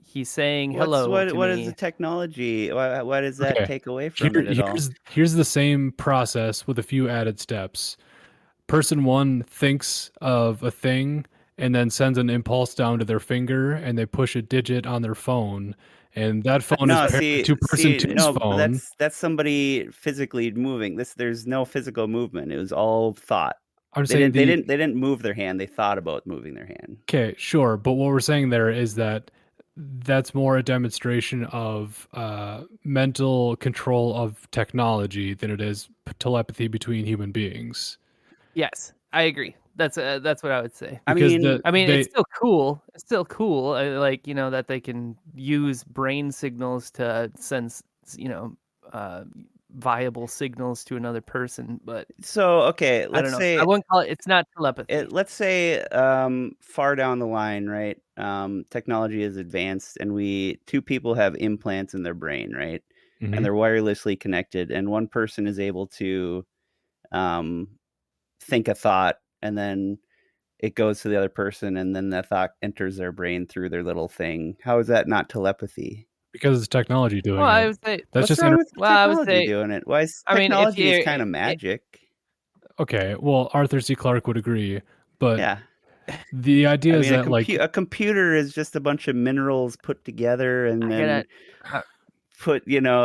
he's saying hello to what is the me. technology? Why does that Okay, take away from it at all? here's the same process with a few added steps. Person 1 thinks of a thing and then sends an impulse down to their finger, and they push a digit on their phone, and that phone is No, paired to person two's no, phone. that's somebody physically moving. There's no physical movement. It was all thought. I'm saying They didn't move their hand. They thought about moving their hand. okay, sure, but what we're saying there is that that's more a demonstration of mental control of technology than it is telepathy between human beings. Yes, I agree. That's what I would say. I Because mean, I mean, it's still cool. It's still cool, like, that they can use brain signals to send, you know, uh, viable signals to another person. But so okay, I don't know. I wouldn't call it. It's not telepathy. let's say far down the line, right? Technology is advanced, and two people have implants in their brain, right? And Mhm. they're wirelessly connected, and one person is able to um, think a thought, and then it goes to the other person, and then that thought enters their brain through their little thing. How is that not telepathy? Because it's technology Well, doing I it. would say. That's What's just wrong with Well, I would technology say. doing it? Why is I mean, if technology is you, kind of magic? okay, well, Arthur C. Clarke would agree, but Yeah. the I idea is mean, that, like, a computer is just a bunch of minerals put together and I then gotta. Uh,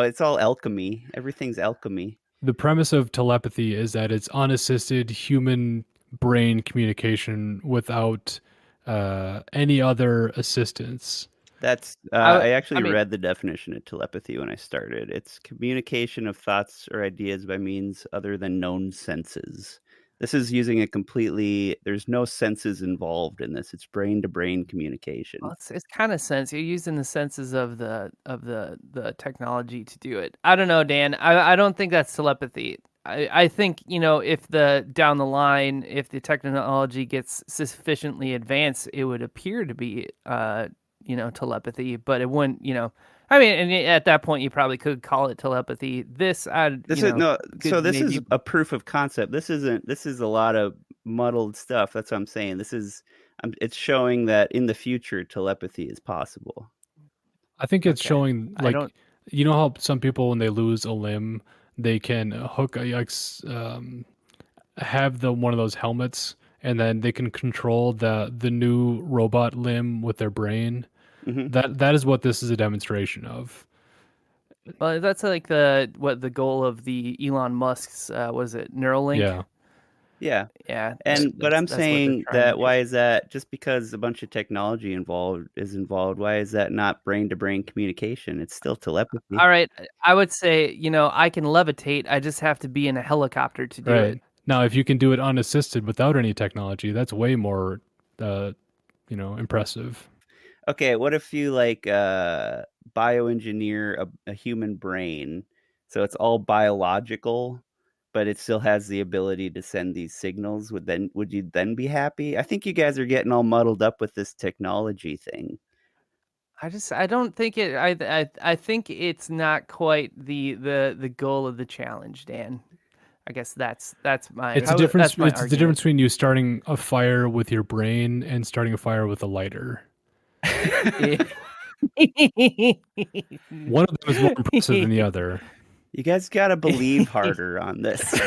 it's all alchemy. Everything's alchemy. the premise of telepathy is that it's unassisted human brain communication without any other assistance. That's I. I I actually mean, read the definition of telepathy when I started. It's communication of thoughts or ideas by means other than known senses. This is using there's no senses involved in this. It's brain to brain communication. well, it's kind of sense. You're using the senses of the technology to do it. I don't know, Dan. I don't think that's telepathy. I think, if down the line, if the technology gets sufficiently advanced, it would appear to be telepathy, but it wouldn't. I mean, and at that point, you probably could call it telepathy. This, This is no so could this is maybe. a proof of concept. This is a lot of muddled stuff. That's what I'm saying. It's showing that in the future telepathy is possible. I think it's Okay. showing, I like, don't. you know how some people, when they lose a limb, they can hook have the one of those helmets, and then they can control the new robot limb with their brain. Mhm. That is what this is a demonstration of. Well, that's like the goal of the Elon Musk's was it Neuralink? Yeah. Yeah. Yeah, But I'm that's what they're saying trying to that do. why is that just because a bunch of technology involved, why is that not brain to brain communication? It's still telepathy. All right, I would say, I can levitate. I just have to be in a helicopter to do Right. it. Now, if you can do it unassisted without any technology, that's way more, impressive. Okay, what if you like bioengineer a human brain So it's all biological, but it still has the ability to send these signals. Would you then be happy? I think you guys are getting all muddled up with this technology thing. I don't think it. I think it's not quite the goal of the challenge, Dan. I guess that's my It's a difference. that's my It's the argument. difference between you starting a fire with your brain and starting a fire with a lighter. One of them is more impressive than the other. You guys gotta believe harder on this.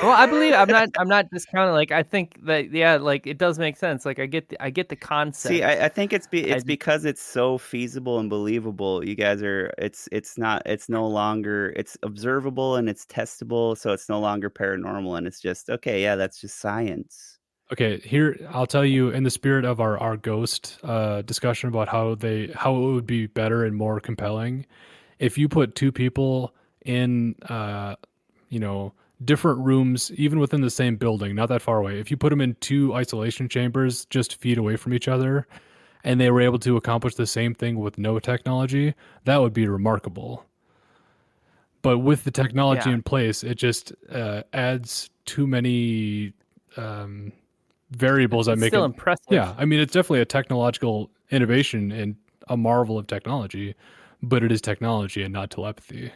Well, I believe I'm not discounting. Like, I think that, yeah, like, it does make sense. Like, I get the concept. See, I think it's because it's so feasible and believable. You guys are it's no longer it's observable and it's testable, so it's no longer paranormal, and it's just okay. Yeah, that's just science. Okay, here I'll tell you in the spirit of our ghost discussion about how it would be better and more compelling. If you put two people in different rooms, even within the same building, not that far away, if you put them in two isolation chambers just feet away from each other, and they were able to accomplish the same thing with no technology, that would be remarkable. But with the technology in place, it just adds too many variables that make still it impressive. Yeah, I mean, it's definitely a technological innovation and a marvel of technology, but it is technology and not telepathy.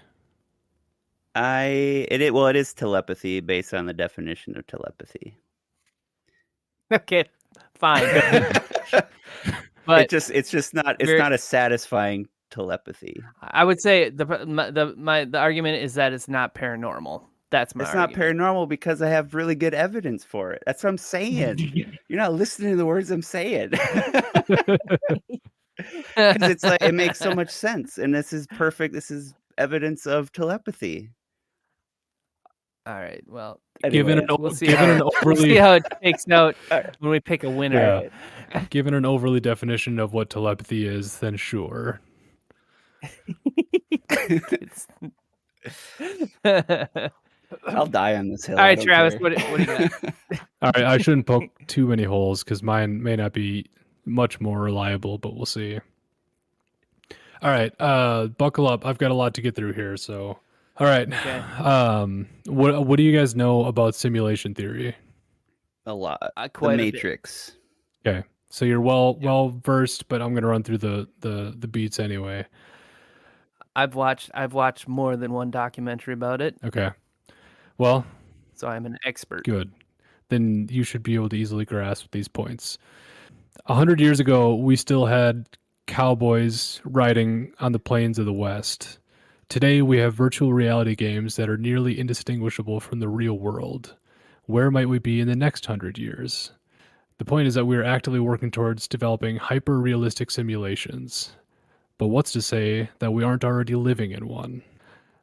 It is telepathy based on the definition of telepathy. Okay, fine. But it's just not a satisfying telepathy. I would say the argument is that it's not paranormal. That's my argument. It's not paranormal because I have really good evidence for it. That's what I'm saying. You're not listening to the words I'm saying. Because it's like it makes so much sense, and this is perfect. This is evidence of telepathy. All right. Well, we'll see how it takes out when we pick a winner. Yeah. Given an overly definition of what telepathy is, then sure. I'll die on this hill. All right, Travis, what do you got? All right, I shouldn't poke too many holes because mine may not be much more reliable, but we'll see. All right, buckle up. I've got a lot to get through here, so. All right. Okay. What do you guys know about simulation theory? A lot. Quite the Matrix. Okay, so you're well versed, but I'm gonna run through the beats anyway. I've watched more than one documentary about it. Okay. Well, so I'm an expert. Good. Then you should be able to easily grasp these points. 100 years ago, we still had cowboys riding on the plains of the West. Today, we have virtual reality games that are nearly indistinguishable from the real world. Where might we be in the next 100 years? The point is that we are actively working towards developing hyper-realistic simulations. But what's to say that we aren't already living in one?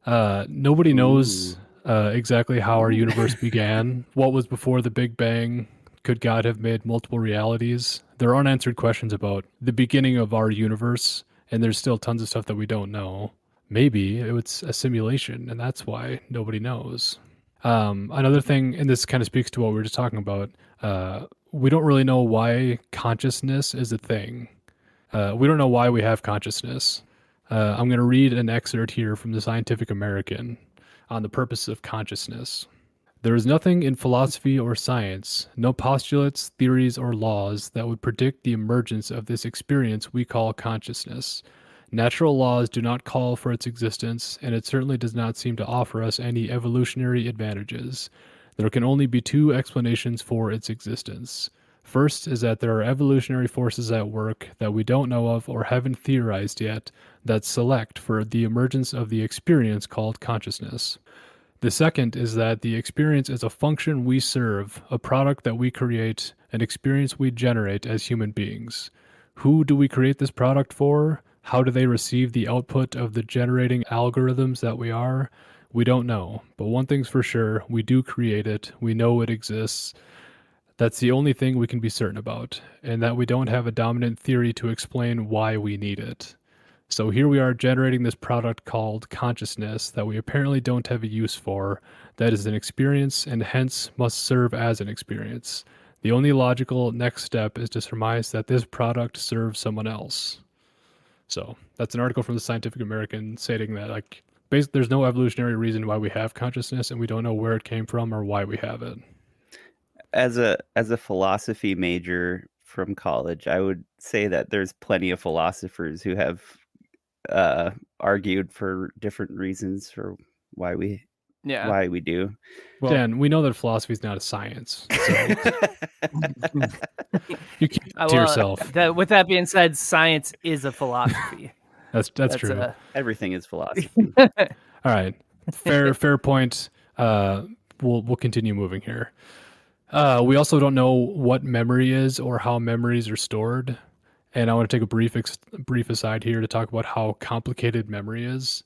Nobody knows exactly how our universe began. What was before the Big Bang? Could God have made multiple realities? There are unanswered questions about the beginning of our universe, and there's still tons of stuff that we don't know. Maybe it was a simulation, and that's why nobody knows. Another thing, and this kind of speaks to what we were just talking about, we don't really know why consciousness is a thing. We don't know why we have consciousness. I'm going to read an excerpt here from the Scientific American on the purpose of consciousness. There is nothing in philosophy or science, no postulates, theories, or laws that would predict the emergence of this experience we call consciousness. Natural laws do not call for its existence, and it certainly does not seem to offer us any evolutionary advantages. There can only be two explanations for its existence. First is that there are evolutionary forces at work that we don't know of or haven't theorized yet that select for the emergence of the experience called consciousness. The second is that the experience is a function we serve, a product that we create, an experience we generate as human beings. Who do we create this product for? How do they receive the output of the generating algorithms that we are? We don't know. But one thing's for sure, we do create it. We know it exists. That's the only thing we can be certain about, and that we don't have a dominant theory to explain why we need it. So here we are generating this product called consciousness that we apparently don't have a use for, that is an experience and hence must serve as an experience. The only logical next step is to surmise that this product serves someone else. So that's an article from the Scientific American stating that there's no evolutionary reason why we have consciousness, and we don't know where it came from or why we have it. As a philosophy major from college, I would say that there's plenty of philosophers who have argued for different reasons for why we do. Well, Dan, we know that philosophy is not a science. So you keep it to yourself. With that being said, science is a philosophy. That's true. Everything is philosophy. All right, fair point. We'll continue moving here. We also don't know what memory is or how memories are stored. And I want to take a brief aside here to talk about how complicated memory is.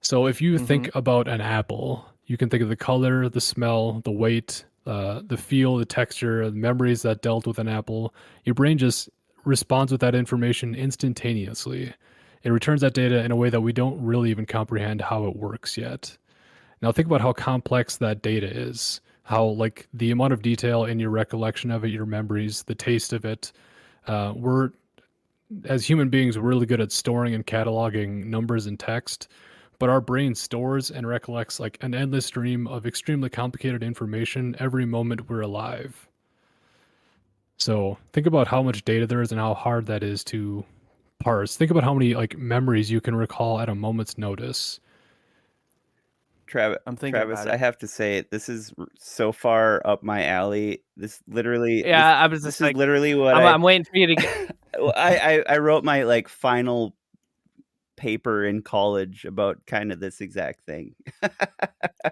So if you think about an apple, you can think of the color, the smell, the weight, the feel, the texture, the memories that dealt with an apple. Your brain just responds with that information instantaneously. It returns that data in a way that we don't really even comprehend how it works yet. Now think about how complex that data is. How like the amount of detail in your recollection of it, your memories, the taste of it. We're as human beings, we're really good at storing and cataloging numbers and text, but our brain stores and recollects like an endless stream of extremely complicated information every moment we're alive. So think about how much data there is and how hard that is to parse. Think about how many like memories you can recall at a moment's notice. Travis, I have to say, this is so far up my alley. This literally, I was just this is literally what I'm waiting for you to get. I wrote my like final paper in college about kind of this exact thing.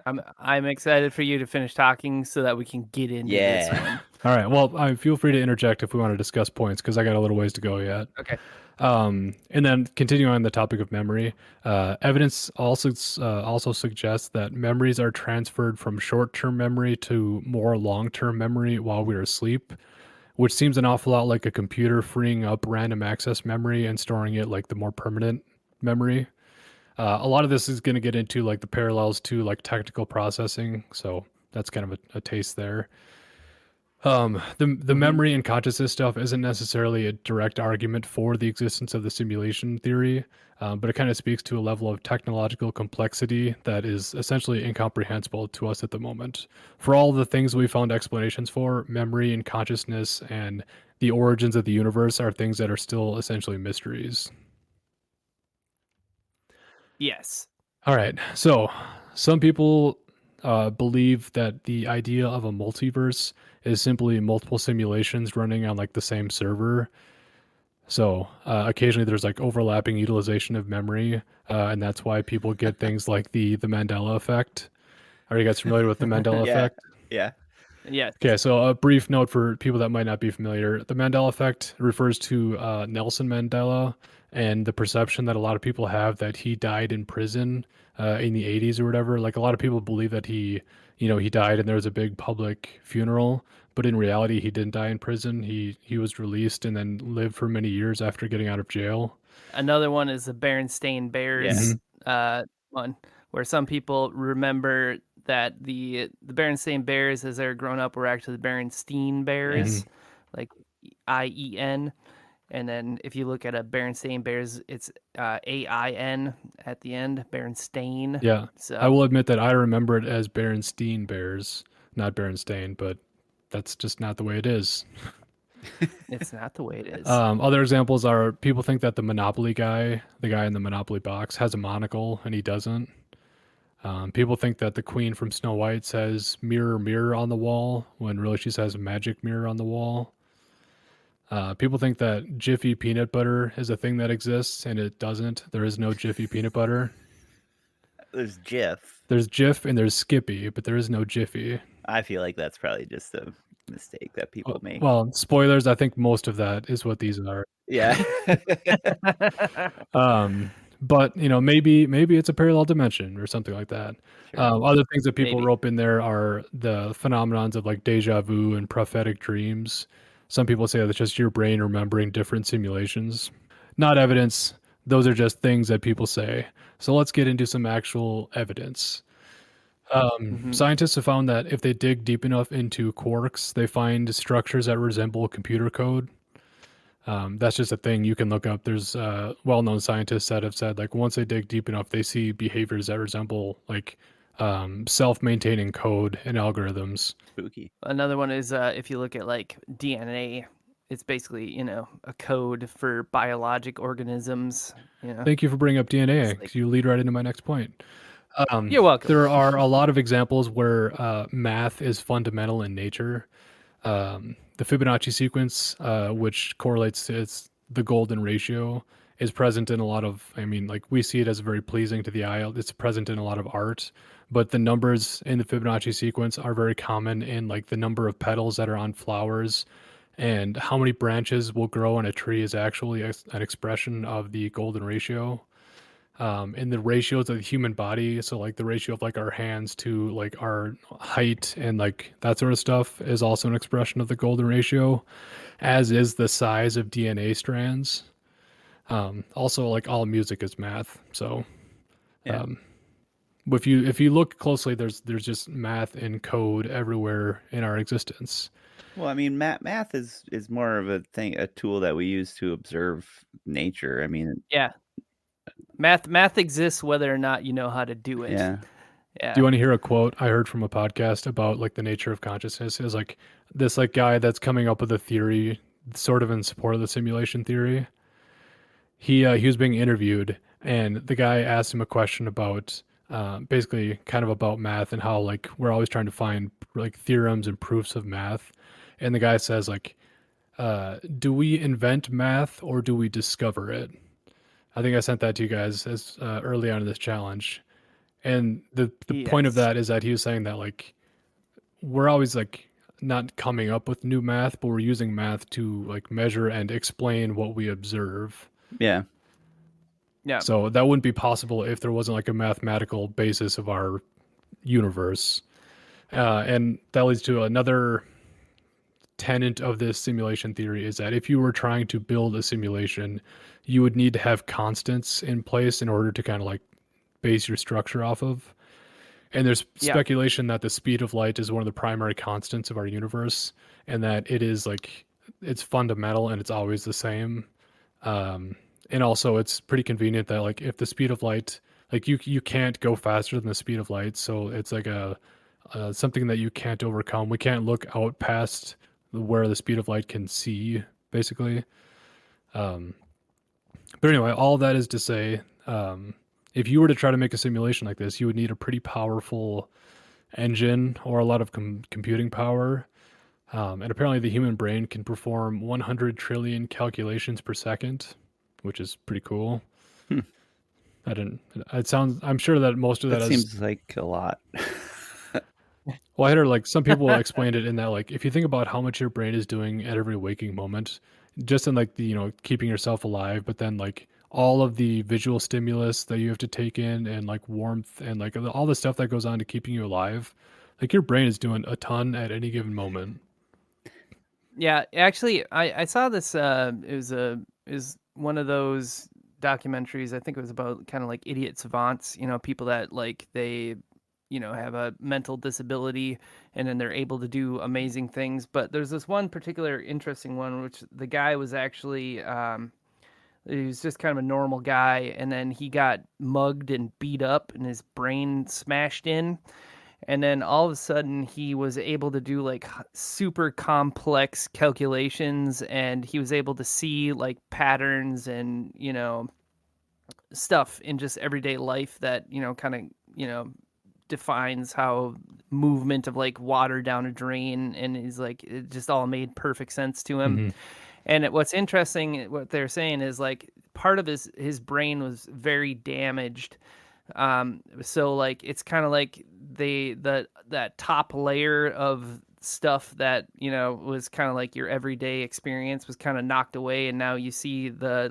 I'm excited for you to finish talking so that we can get into this one. All right. Well, feel free to interject if we want to discuss points because I got a little ways to go yet. Okay. And then continuing on the topic of memory, evidence also suggests that memories are transferred from short-term memory to more long-term memory while we're asleep, which seems an awful lot like a computer freeing up random access memory and storing it like the more permanent memory. A lot of this is going to get into like the parallels to like technical processing, so that's kind of a taste there. The memory and consciousness stuff isn't necessarily a direct argument for the existence of the simulation theory, but it kind of speaks to a level of technological complexity that is essentially incomprehensible to us at the moment. For all the things we found explanations for, memory and consciousness and the origins of the universe are things that are still essentially mysteries. Yes. All right. So some people believe that the idea of a multiverse is simply multiple simulations running on like the same server. So occasionally there's like overlapping utilization of memory, and that's why people get things like the Mandela effect. Are you guys familiar with the Mandela effect? Yeah. Yes. Okay, so a brief note for people that might not be familiar. The Mandela effect refers to Nelson Mandela and the perception that a lot of people have that he died in prison in the 80s or whatever. Like a lot of people believe that he died and there was a big public funeral, but in reality he didn't die in prison. He was released and then lived for many years after getting out of jail. Another one is the Berenstain Bears one, where some people remember that the Berenstain Bears, as they're grown up, were actually the Berenstein Bears, like IEN. And then if you look at a Berenstain Bears, it's AIN at the end, Berenstain. Yeah. So I will admit that I remember it as Berenstein Bears, not Berenstain, but that's just not the way it is. It's not the way it is. Other examples are people think that the Monopoly guy, the guy in the Monopoly box, has a monocle and he doesn't. People think that the queen from Snow White says mirror, mirror on the wall when really she says magic mirror on the wall. People think that Jiffy peanut butter is a thing that exists and it doesn't. There is no Jiffy peanut butter. There's Jif. There's Jif and there's Skippy, but there is no Jiffy. I feel like that's probably just a mistake that people make. Well, spoilers, I think most of that is what these are. Yeah. But maybe it's a parallel dimension or something like that. Sure. Other things that people rope in there are the phenomenons of like deja vu and prophetic dreams. Some people say that's just your brain remembering different simulations. Not evidence. Those are just things that people say. So let's get into some actual evidence. Scientists have found that if they dig deep enough into quarks, they find structures that resemble computer code. That's just a thing you can look up. There's well-known scientists that have said like once they dig deep enough, they see behaviors that resemble like self-maintaining code and algorithms. Spooky. Another one is if you look at like DNA, it's basically a code for biologic organisms. Thank you for bringing up DNA. Like, You lead right into my next point. you're welcome. There are a lot of examples where math is fundamental in nature. The Fibonacci sequence, which correlates to the golden ratio, is present in a lot of, I mean, like we see it as very pleasing to the eye. It's present in a lot of art, but the numbers in the Fibonacci sequence are very common in like the number of petals that are on flowers, and how many branches will grow on a tree is actually an expression of the golden ratio. In the ratios of the human body, so like the ratio of like our hands to like our height and like that sort of stuff is also an expression of the golden ratio, as is the size of DNA strands. Also, like all music is math. So, Yeah. if you look closely, there's just math and code everywhere in our existence. Well, I mean, math is more of a tool that we use to observe nature. I mean, yeah, math exists whether or not you know how to do it. yeah. Yeah. Do you want to hear a quote I heard from a podcast about like the nature of consciousness? Is like this like guy that's coming up with a theory, sort of in support of the simulation theory. He was being interviewed, and the guy asked him a question about basically kind of about math and how like we're always trying to find like theorems and proofs of math. And the guy says like, "Do we invent math or do we discover it?" I think I sent that to you guys as early on in this challenge. And the point of Yes. that is that he was saying that like we're always like not coming up with new math, but we're using math to like measure and explain what we observe. Yeah. Yeah. So that wouldn't be possible if there wasn't like a mathematical basis of our universe. And that leads to another tenet of this simulation theory is that if you were trying to build a simulation, you would need to have constants in place in order to kind of like base your structure off of. And there's speculation that the speed of light is one of the primary constants of our universe, and that it is like it's fundamental and it's always the same. And also, it's pretty convenient that like if the speed of light, like you can't go faster than the speed of light, so it's like a something that you can't overcome. We can't look out past where the speed of light can see, basically. But anyway, all that is to say, if you were to try to make a simulation like this, you would need a pretty powerful engine or a lot of computing power. And apparently the human brain can perform 100 trillion calculations per second, which is pretty cool. I'm sure that most of that seems like a lot. Well, I heard like some people explained it in that like if you think about how much your brain is doing at every waking moment, just in like the keeping yourself alive, but then like all of the visual stimulus that you have to take in and like warmth and like all the stuff that goes on to keeping you alive, like your brain is doing a ton at any given moment. Yeah, actually, I saw this. It was one of those documentaries. I think it was about kind of like idiot savants. People that like they have a mental disability and then they're able to do amazing things. But there's this one particular interesting one, which the guy was actually he was just kind of a normal guy, and then he got mugged and beat up and his brain smashed in. And then all of a sudden he was able to do like super complex calculations, and he was able to see like patterns and, stuff in just everyday life that, kind of, defines how movement of like water down a drain. And he's like, it just all made perfect sense to him. Mm-hmm. And what's interesting, what they're saying is like part of his brain was very damaged. So like it's kind of like that top layer of stuff that was kind of like your everyday experience was kind of knocked away, and now you see the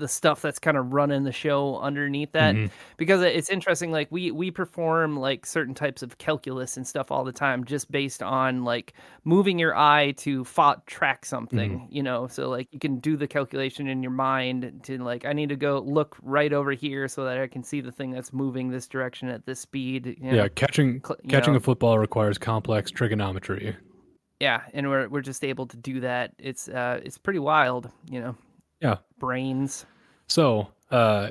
stuff that's kind of running the show underneath that. Mm-hmm. Because it's interesting, like we perform like certain types of calculus and stuff all the time just based on like moving your eye to track something. So like you can do the calculation in your mind to like, I need to go look right over here so that I can see the thing that's moving this direction at this speed. Catching a football requires complex trigonometry. Yeah, and we're just able to do that. It's pretty wild, Yeah. brains. So,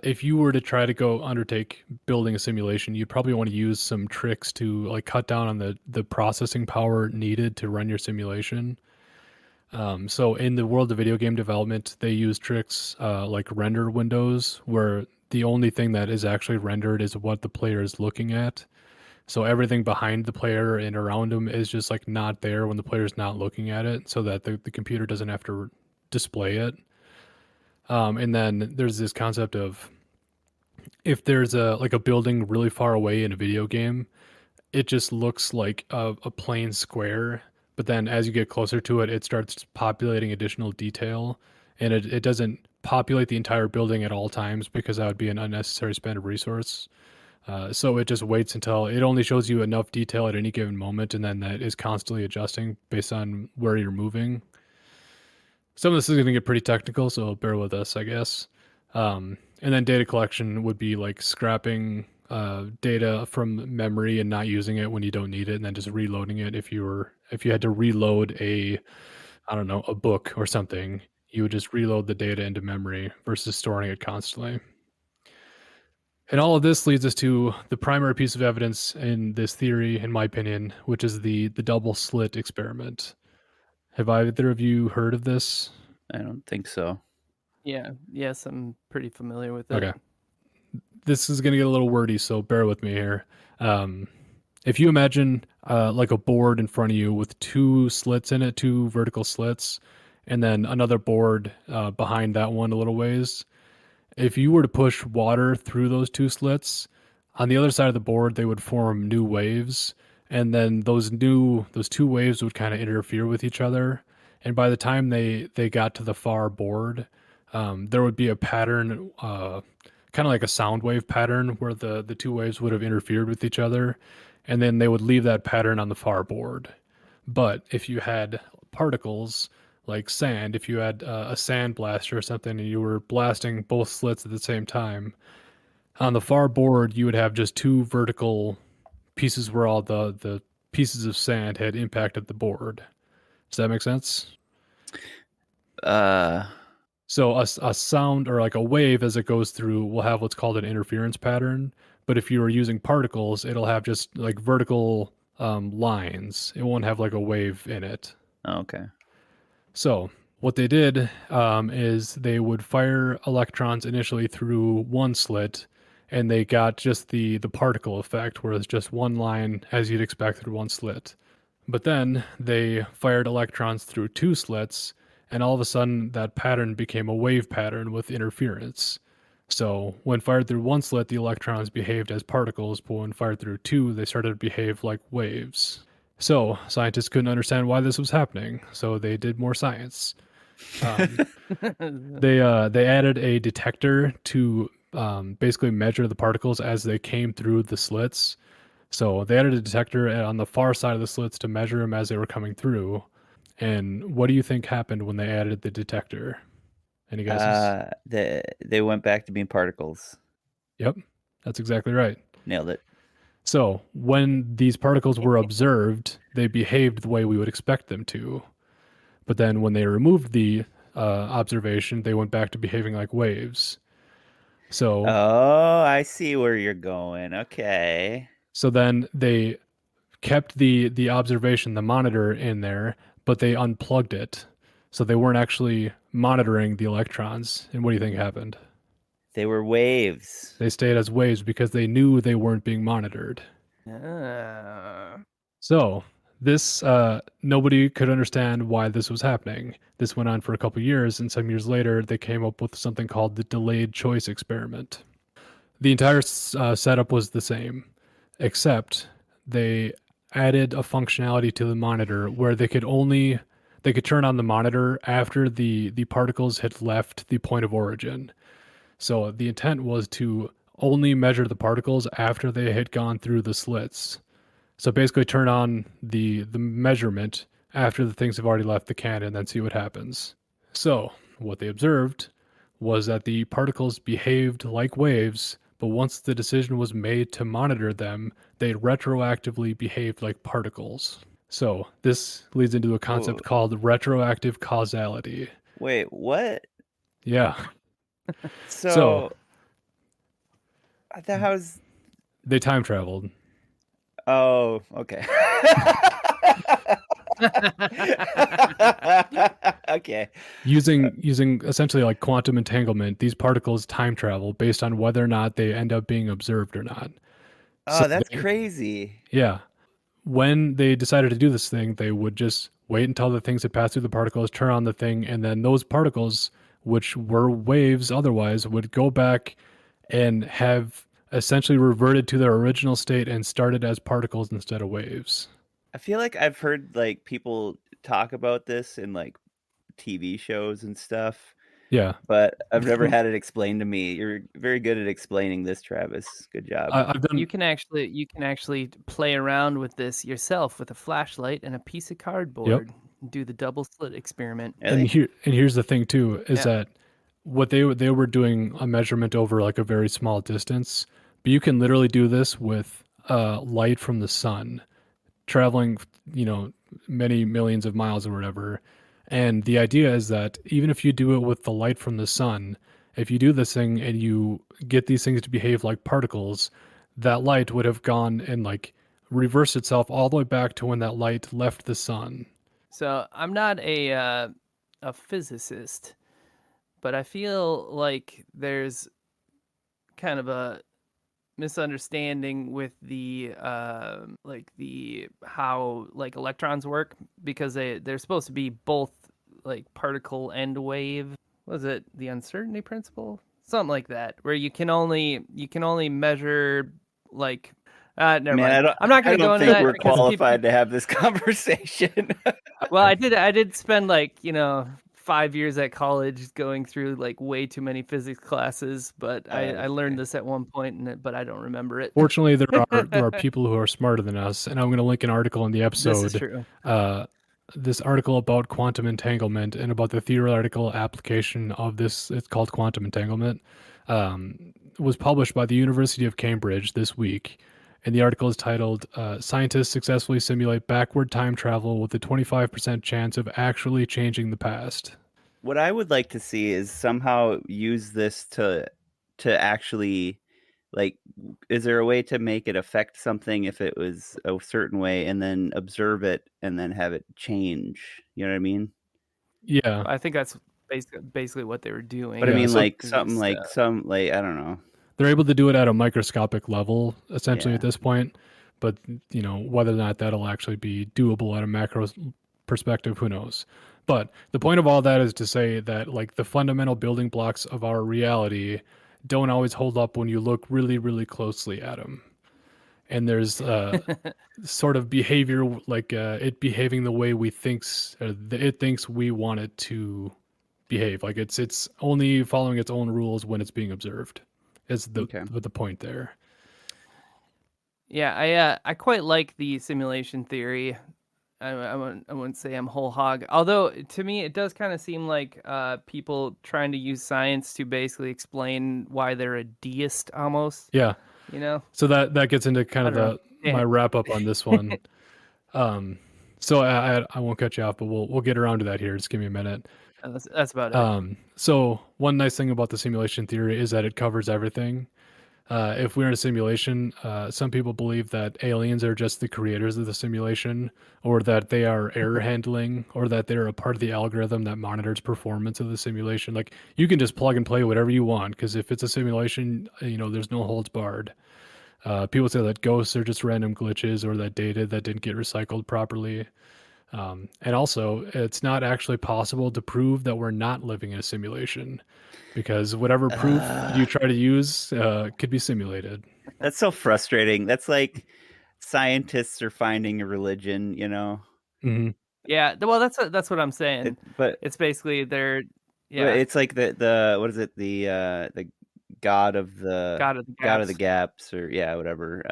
if you were to try to go undertake building a simulation, you'd probably want to use some tricks to like cut down on the processing power needed to run your simulation. So in the world of video game development, they use tricks like render windows, where the only thing that is actually rendered is what the player is looking at. So everything behind the player and around him is just like not there when the player is not looking at it, so that the computer doesn't have to display it. And then there's this concept of if there's a building really far away in a video game, it just looks like a plain square. But then as you get closer to it, it starts populating additional detail, and it doesn't populate the entire building at all times because that would be an unnecessary spend of resource. So it just waits until it only shows you enough detail at any given moment, and then that is constantly adjusting based on where you're moving. Some of this is going to get pretty technical, so bear with us, I guess. And then data collection would be like scrapping data from memory and not using it when you don't need it, and then just reloading it. If you had to reload I don't know, a book or something, you would just reload the data into memory versus storing it constantly. And all of this leads us to the primary piece of evidence in this theory, in my opinion, which is the double slit experiment. Have either of you heard of this? I don't think so. Yeah, yes, I'm pretty familiar with it. Okay. This is going to get a little wordy, so bear with me here. If you imagine like a board in front of you with two slits in it, two vertical slits, and then another board behind that one a little ways, if you were to push water through those two slits, on the other side of the board, they would form new waves, and then those two waves would kind of interfere with each other. And by the time they got to the far board, there would be a pattern, kind of like a sound wave pattern, where the two waves would have interfered with each other, and then they would leave that pattern on the far board. But if you had particles like sand, if you had a sand blaster or something and you were blasting both slits at the same time, on the far board you would have just two vertical pieces where all the pieces of sand had impacted the board. Does that make sense? Uh, So a sound or like a wave as it goes through will have what's called an interference pattern. But if you are using particles, it'll have just like vertical lines. It won't have like a wave in it. okay. So what they did is they would fire electrons initially through one slit, and they got just the particle effect, where it's just one line as you'd expect through one slit. But then they fired electrons through two slits, and all of a sudden that pattern became a wave pattern with interference. So when fired through one slit, the electrons behaved as particles, but when fired through two, they started to behave like waves. So scientists couldn't understand why this was happening, so they did more science. They added a detector to basically measure the particles as they came through the slits. So they added a detector on the far side of the slits to measure them as they were coming through. And what do you think happened when they added the detector? Any guesses? They went back to being particles. Yep, that's exactly right. Nailed it. So when these particles were observed, they behaved the way we would expect them to. But then when they removed the observation, they went back to behaving like waves. So, Oh, I see where you're going. Okay. so then they kept the observation, the monitor in there, but they unplugged it. So they weren't actually monitoring the electrons. And what do you think happened? They were waves. They stayed as waves because they knew they weren't being monitored. So this nobody could understand why this was happening. This went on for a couple years, and some years later, they came up with something called the delayed choice experiment. The entire setup was the same, except they added a functionality to the monitor where they could turn on the monitor after the particles had left the point of origin. So the intent was to only measure the particles after they had gone through the slits. So basically turn on the measurement after the things have already left the can and then see what happens. So what they observed was that the particles behaved like waves, but once the decision was made to monitor them, they retroactively behaved like particles. So this leads into a concept called retroactive causality. Wait, what? Yeah. So the how's they time traveled. Oh, okay. Okay. Using essentially like quantum entanglement, these particles time travel based on whether or not they end up being observed or not. So Oh, that's crazy. Yeah. When they decided to do this thing, they would just wait until the things had passed through the particles, turn on the thing, and then those particles, which were waves otherwise, would go back and have essentially reverted to their original state and started as particles instead of waves. I feel like I've heard like people talk about this in like TV shows and stuff. Yeah. But I've never had it explained to me. You're very good at explaining this, Travis. Good job. I've done. You can actually play around with this yourself with a flashlight and a piece of cardboard. Yep. Do the double slit experiment. Really? And here's the thing too is that what they were doing a measurement over like a very small distance, but you can literally do this with light from the sun traveling, many millions of miles or whatever. And the idea is that even if you do it with the light from the sun, if you do this thing and you get these things to behave like particles, that light would have gone and like reversed itself all the way back to when that light left the sun. So I'm not a physicist, but I feel like there's kind of a misunderstanding with the how like electrons work, because they're supposed to be both like particle and wave. Was it the uncertainty principle? Something like that, where you can only measure like never mind. I'm not going to go into that. I don't think we're qualified to have this conversation. Well, I did spend 5 years at college going through like way too many physics classes, but I learned this at one point, but I don't remember it. Fortunately, there are people who are smarter than us, and I'm going to link an article in the episode. This is true. This article about quantum entanglement and about the theoretical application of this, it's called quantum entanglement, was published by the University of Cambridge this week. And the article is titled, Scientists Successfully Simulate Backward Time Travel with a 25% Chance of Actually Changing the Past. What I would like to see is somehow use this to actually, like, is there a way to make it affect something if it was a certain way and then observe it and then have it change? You know what I mean? Yeah. I think that's basically what they were doing. But I mean, like, something like I don't know. They're able to do it at a microscopic level, essentially, at this point. But, whether or not that'll actually be doable at a macro perspective, who knows? But the point of all that is to say that, like, the fundamental building blocks of our reality don't always hold up when you look really, really closely at them. And there's sort of behavior, like it behaving the way it thinks we want it to behave. Like it's only following its own rules when it's being observed. Is the point there? Yeah, I quite like the simulation theory. I wouldn't say I'm whole hog, although to me it does kind of seem like people trying to use science to basically explain why they're a deist almost. Yeah, So that gets into kind of my wrap up on this one. So I won't cut you off, but we'll get around to that here. Just give me a minute. That's about it. So one nice thing about the simulation theory is that it covers everything. If we're in a simulation, some people believe that aliens are just the creators of the simulation, or that they are error handling, or that they're a part of the algorithm that monitors performance of the simulation. Like, you can just plug and play whatever you want, because if it's a simulation, there's no holds barred. People say that ghosts are just random glitches, or that data that didn't get recycled properly. And also, it's not actually possible to prove that we're not living in a simulation, because whatever proof you try to use could be simulated. That's so frustrating. That's like scientists are finding a religion, Mm-hmm. Yeah, well, that's what I'm saying. But it's basically it's like the what is it, the god of the gaps, or whatever.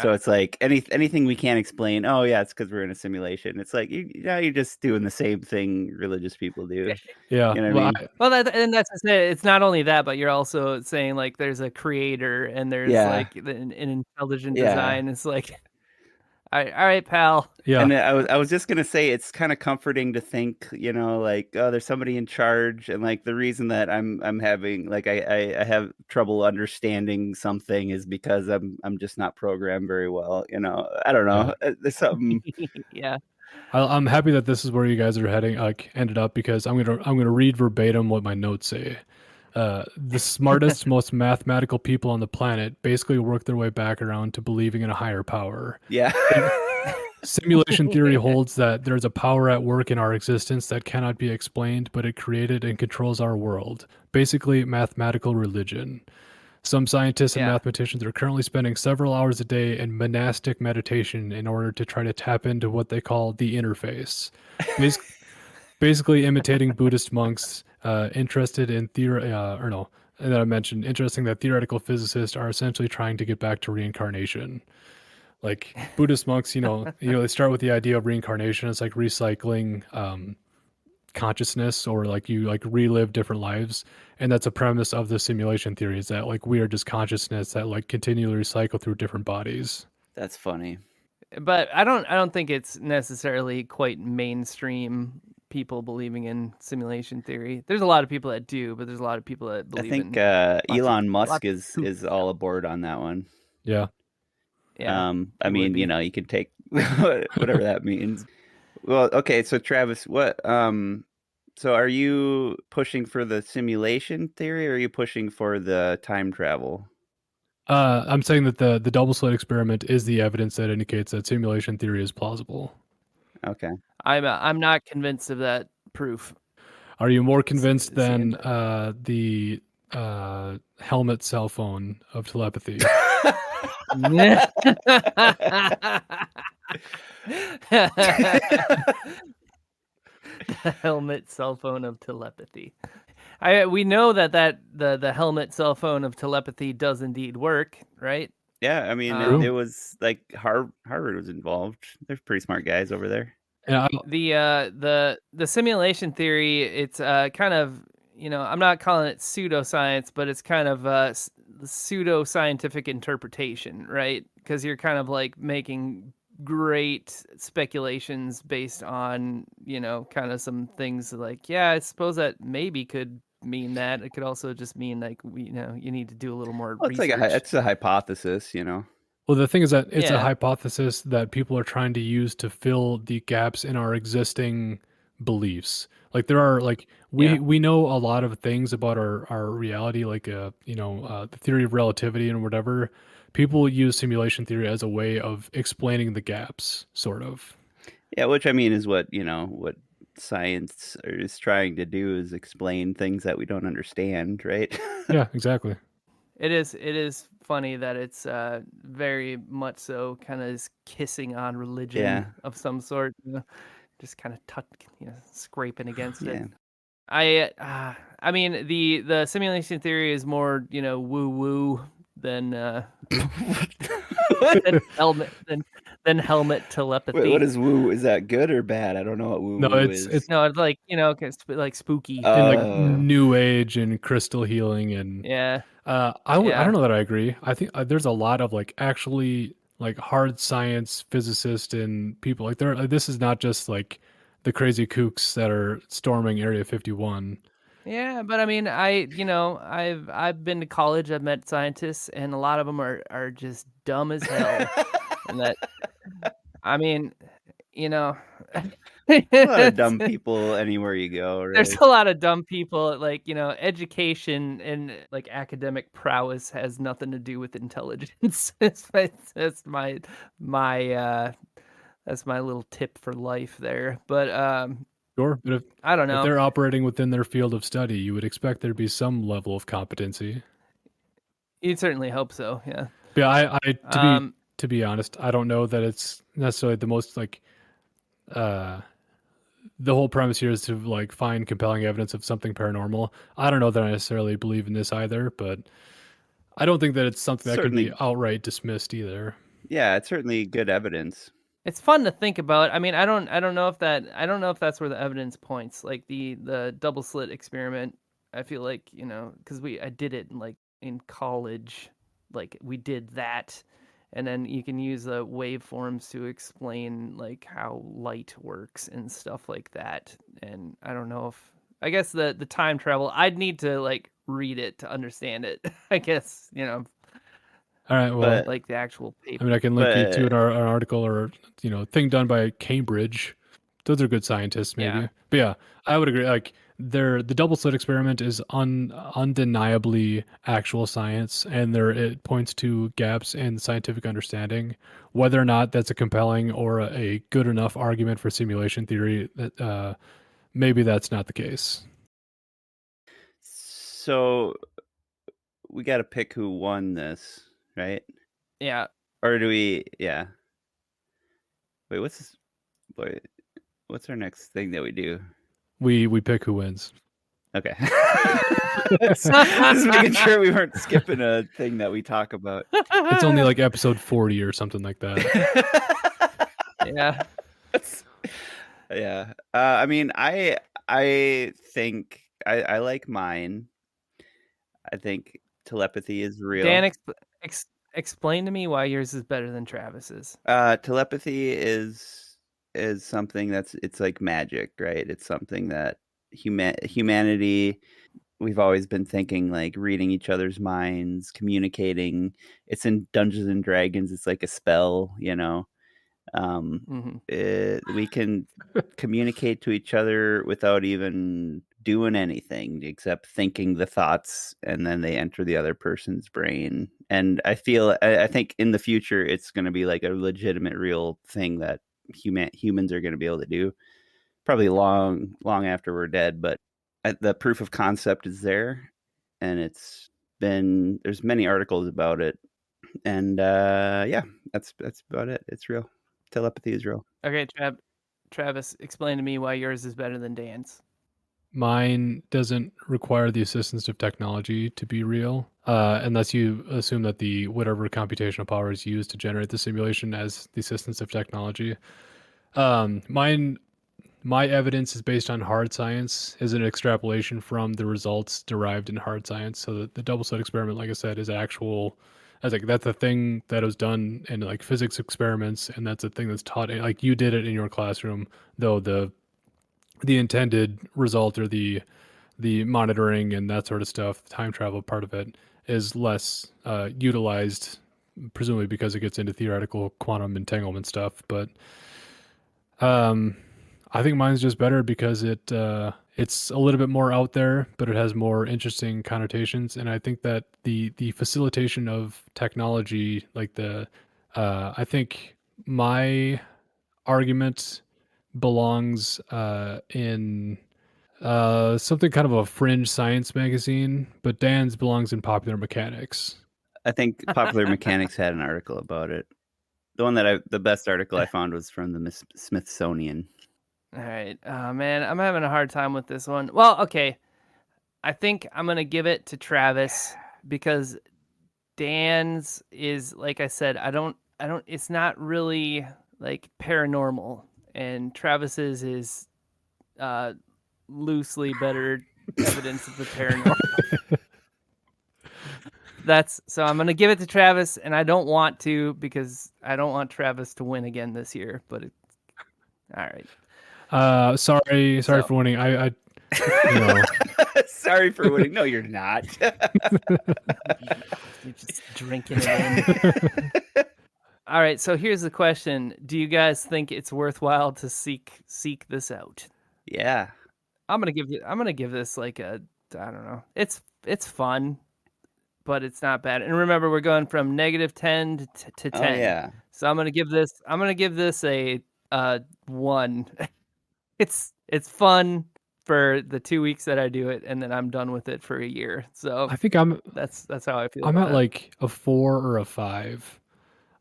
So it's like anything we can't explain. Oh yeah, it's because we're in a simulation. It's like you're just doing the same thing religious people do. Yeah, you know what I mean? Well, and that's to say, it's not only that, but you're also saying like there's a creator and there's like an intelligent design. It's like All right, pal. Yeah. And I was just gonna say it's kind of comforting to think, like, oh, there's somebody in charge, and like the reason that I'm having like I have trouble understanding something is because I'm just not programmed very well. I don't Yeah. know. There's something. Yeah. I'm happy that this is where you guys are heading, like ended up, because I'm gonna read verbatim what my notes say. The smartest, most mathematical people on the planet basically work their way back around to believing in a higher power. Yeah. Simulation theory holds that there's a power at work in our existence that cannot be explained, but it created and controls our world. Basically, mathematical religion. Some scientists and Yeah. mathematicians are currently spending several hours a day in monastic meditation in order to try to tap into what they call the interface. Bas- Basically, imitating Buddhist monks interested in theory, or no, and then I mentioned interesting that theoretical physicists are essentially trying to get back to reincarnation. Like Buddhist monks, they start with the idea of reincarnation. It's like recycling consciousness, or like you like relive different lives, and that's a premise of the simulation theory, is that like we are just consciousness that like continually recycle through different bodies. That's funny. But I don't think it's necessarily quite mainstream people believing in simulation theory. There's a lot of people that do, but there's a lot of people that I believe think in Elon Musk lots of is all aboard on that one. Yeah. Yeah. I He would mean, be. you can take whatever that means. Well, okay, so Travis, so are you pushing for the simulation theory, or are you pushing for the time travel? I'm saying that the double slit experiment is the evidence that indicates that simulation theory is plausible. Okay. I'm not convinced of that proof. Are you more convinced than Seeing the helmet cell phone of telepathy? the helmet cell phone of telepathy. We know that the helmet cell phone of telepathy does indeed work, right? Yeah, I mean, it True. was like Harvard was involved. They're pretty smart guys over there. Yeah, The simulation theory, it's kind of, I'm not calling it pseudoscience, but it's kind of pseudo scientific interpretation, right? Because you're kind of like making great speculations based on, kind of some things like, yeah, I suppose that maybe could mean that. It could also just mean like, you need to do a little more Well, research. it's a hypothesis. well, the thing is that it's a Yeah. hypothesis that people are trying to use to fill the gaps in our existing beliefs. Like there are like Yeah. we know a lot of things about our reality, like the theory of relativity and whatever. People use simulation theory as a way of explaining the gaps, sort of. Yeah, which I mean is what science is trying to do, is explain things that we don't understand, right? Yeah, exactly. It is funny that it's very much so kind of is kissing on religion Yeah, of some sort, just kind of scraping against it. yeah. I mean the simulation theory is more, woo woo than than helmet What telepathy. is woo? Is that good or bad? I don't know what woo No, woo it's is. No, it's like, like spooky. in like Oh, new age and crystal healing and Yeah. I Yeah. don't know that I agree. I think there's a lot of like actually like hard science physicists and people like there. This is not just like the crazy kooks that are storming Area 51. Yeah, but I mean, I've been to college. I've met scientists, and a lot of them are just dumb as hell. And that, I mean, you know, a lot of it's, dumb people anywore you go, there's right? a lot of dumb people. Like, education and like academic prowess has nothing to do with intelligence. My that's my little tip for life there. But Sure, but I don't if know. they're operating within their field of study, you would expect there to be some level of competency. You'd certainly hope so. Yeah. But yeah, I Um. to be honest, I don't know that it's necessarily the most like uh the whole premise here is to like find compelling evidence of something paranormal. I don't know that I necessarily believe in this either, but I don't think that it's something that can be Certainly, outright dismissed either. yeah, it's certainly good evidence. It's fun to think about. I mean, I don't know if that's where the evidence points. Like the double slit experiment. I feel like, because I did it like in college, like we did that, and then you can use the waveforms to explain like how light works and stuff like that. And I don't know if I guess the time travel, I'd need to like read it to understand it. I guess, All right, well, But like the actual paper. I mean, I can link you to an article or thing done by Cambridge. Those are good scientists, maybe. Yeah. But yeah, I would agree. Like the double slit experiment is undeniably actual science, and it points to gaps in scientific understanding. Whether or not that's a compelling or a good enough argument for simulation theory, that maybe that's not the case. so we got to pick who won this, right? Yeah. Or do we? Yeah. Wait, what's this? Wait, what's our next thing that we do? We pick who wins. Okay. Just making sure we weren't skipping a thing that we talk about. It's only like episode 40 or something like that. Yeah. Yeah. I mean, I think I like mine. I think telepathy is real. Dan, explain to me why yours is better than Travis's. Telepathy is something it's like magic, right? It's something that humanity, we've always been thinking, like reading each other's minds, communicating. It's in Dungeons and Dragons. It's like a spell, we can communicate to each other without even doing anything except thinking the thoughts, and then they enter the other person's brain. And I think in the future it's going to be like a legitimate real thing that humans are going to be able to do, probably long after we're dead. But the proof of concept is there, and there's many articles about it. And yeah, that's about it. It's real. Telepathy is real. Okay, Travis, explain to me why yours is better than Dan's. Mine doesn't require the assistance of technology to be real, unless you assume that the whatever computational power is used to generate the simulation as the assistance of technology. My evidence is based on hard science, is an extrapolation from the results derived in hard science. So the double slit experiment, like I said, is actual. That's a thing that was done in like physics experiments, and that's a thing that's taught. Like you did it in your classroom, though the intended result or the monitoring and that sort of stuff, the time travel part of it, is less utilized, presumably because it gets into theoretical quantum entanglement stuff. But I think mine's just better because it's a little bit more out there, but it has more interesting connotations. And I think that the facilitation of technology, like I think my argument belongs in something kind of a fringe science magazine, but Dan's belongs in Popular Mechanics. I think Popular Mechanics had an article about it. The best article I found was from the Smithsonian. All right. Man, I'm having a hard time with this one. Well, okay. I think I'm going to give it to Travis because Dan's is, like I said, it's not really like paranormal, and Travis's is loosely better evidence of the paranormal. So I'm gonna give it to Travis, and I don't want to because I don't want Travis to win again this year. But all right. Sorry for winning. I Sorry for winning. No, you're not. You're just drinking it in. All right. So here's the question: do you guys think it's worthwhile to seek this out? Yeah. I'm gonna give this like I don't know. It's fun, but it's not bad. And remember, we're going from -10 to 10. Oh, yeah. So I'm gonna give this a 1. It's fun for the 2 weeks that I do it, and then I'm done with it for a year. So I think that's how I feel. I'm at like a 4 or a 5.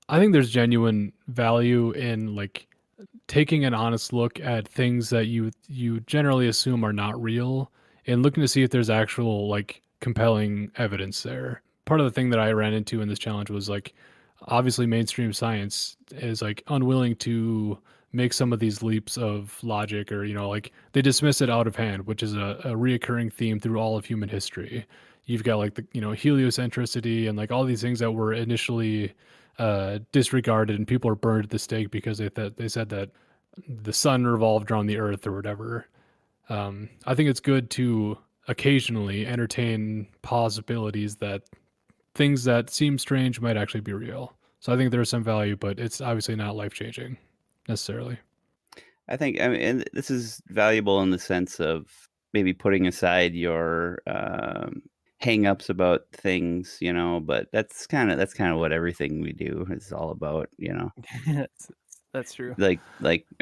I think there's genuine value in like taking an honest look at things that you generally assume are not real and looking to see if there's actual like compelling evidence there. Part of the thing that I ran into in this challenge was like obviously mainstream science is like unwilling to make some of these leaps of logic, or like they dismiss it out of hand, which is a reoccurring theme through all of human history. You've got like the heliocentricity and like all these things that were initially disregarded, and people are burned at the stake because they said that the sun revolved around the earth or whatever. I think it's good to occasionally entertain possibilities that things that seem strange might actually be real. So I think there's some value, but it's obviously not life-changing necessarily. I think, I mean, and this is valuable in the sense of maybe putting aside your hang-ups about things, you know, but that's kind of what everything we do is all about, you know. That's true. Like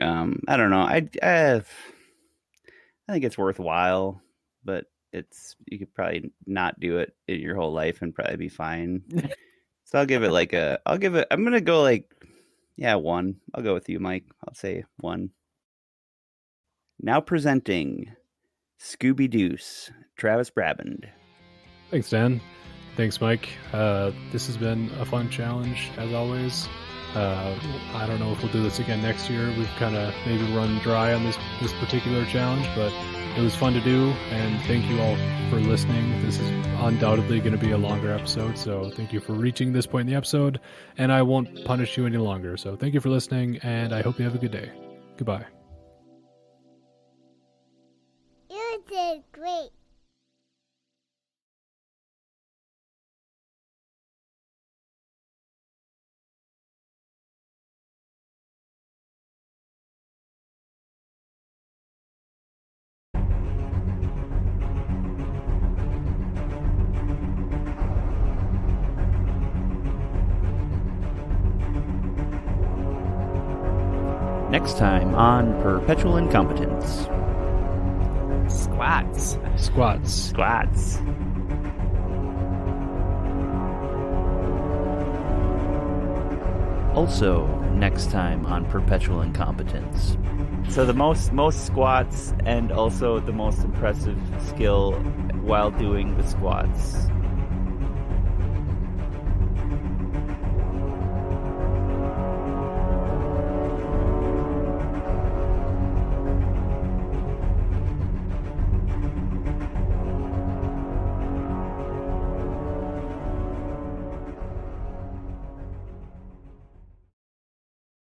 I don't know. I think it's worthwhile, but you could probably not do it in your whole life and probably be fine. So I'll give it I'm gonna go 1. I'll go with you, Mike. I'll say 1. Now presenting Scooby Deuce, Travis Braband. Thanks, Dan. Thanks, Mike. This has been a fun challenge, as always. I don't know if we'll do this again next year. We've kind of maybe run dry on this particular challenge, but it was fun to do, and thank you all for listening. This is undoubtedly going to be a longer episode, so thank you for reaching this point in the episode, and I won't punish you any longer. So thank you for listening, and I hope you have a good day. Goodbye. You did great. Next time on Perpetual Incompetence. Squats. Also, next time on Perpetual Incompetence. So the most squats and also the most impressive skill while doing the squats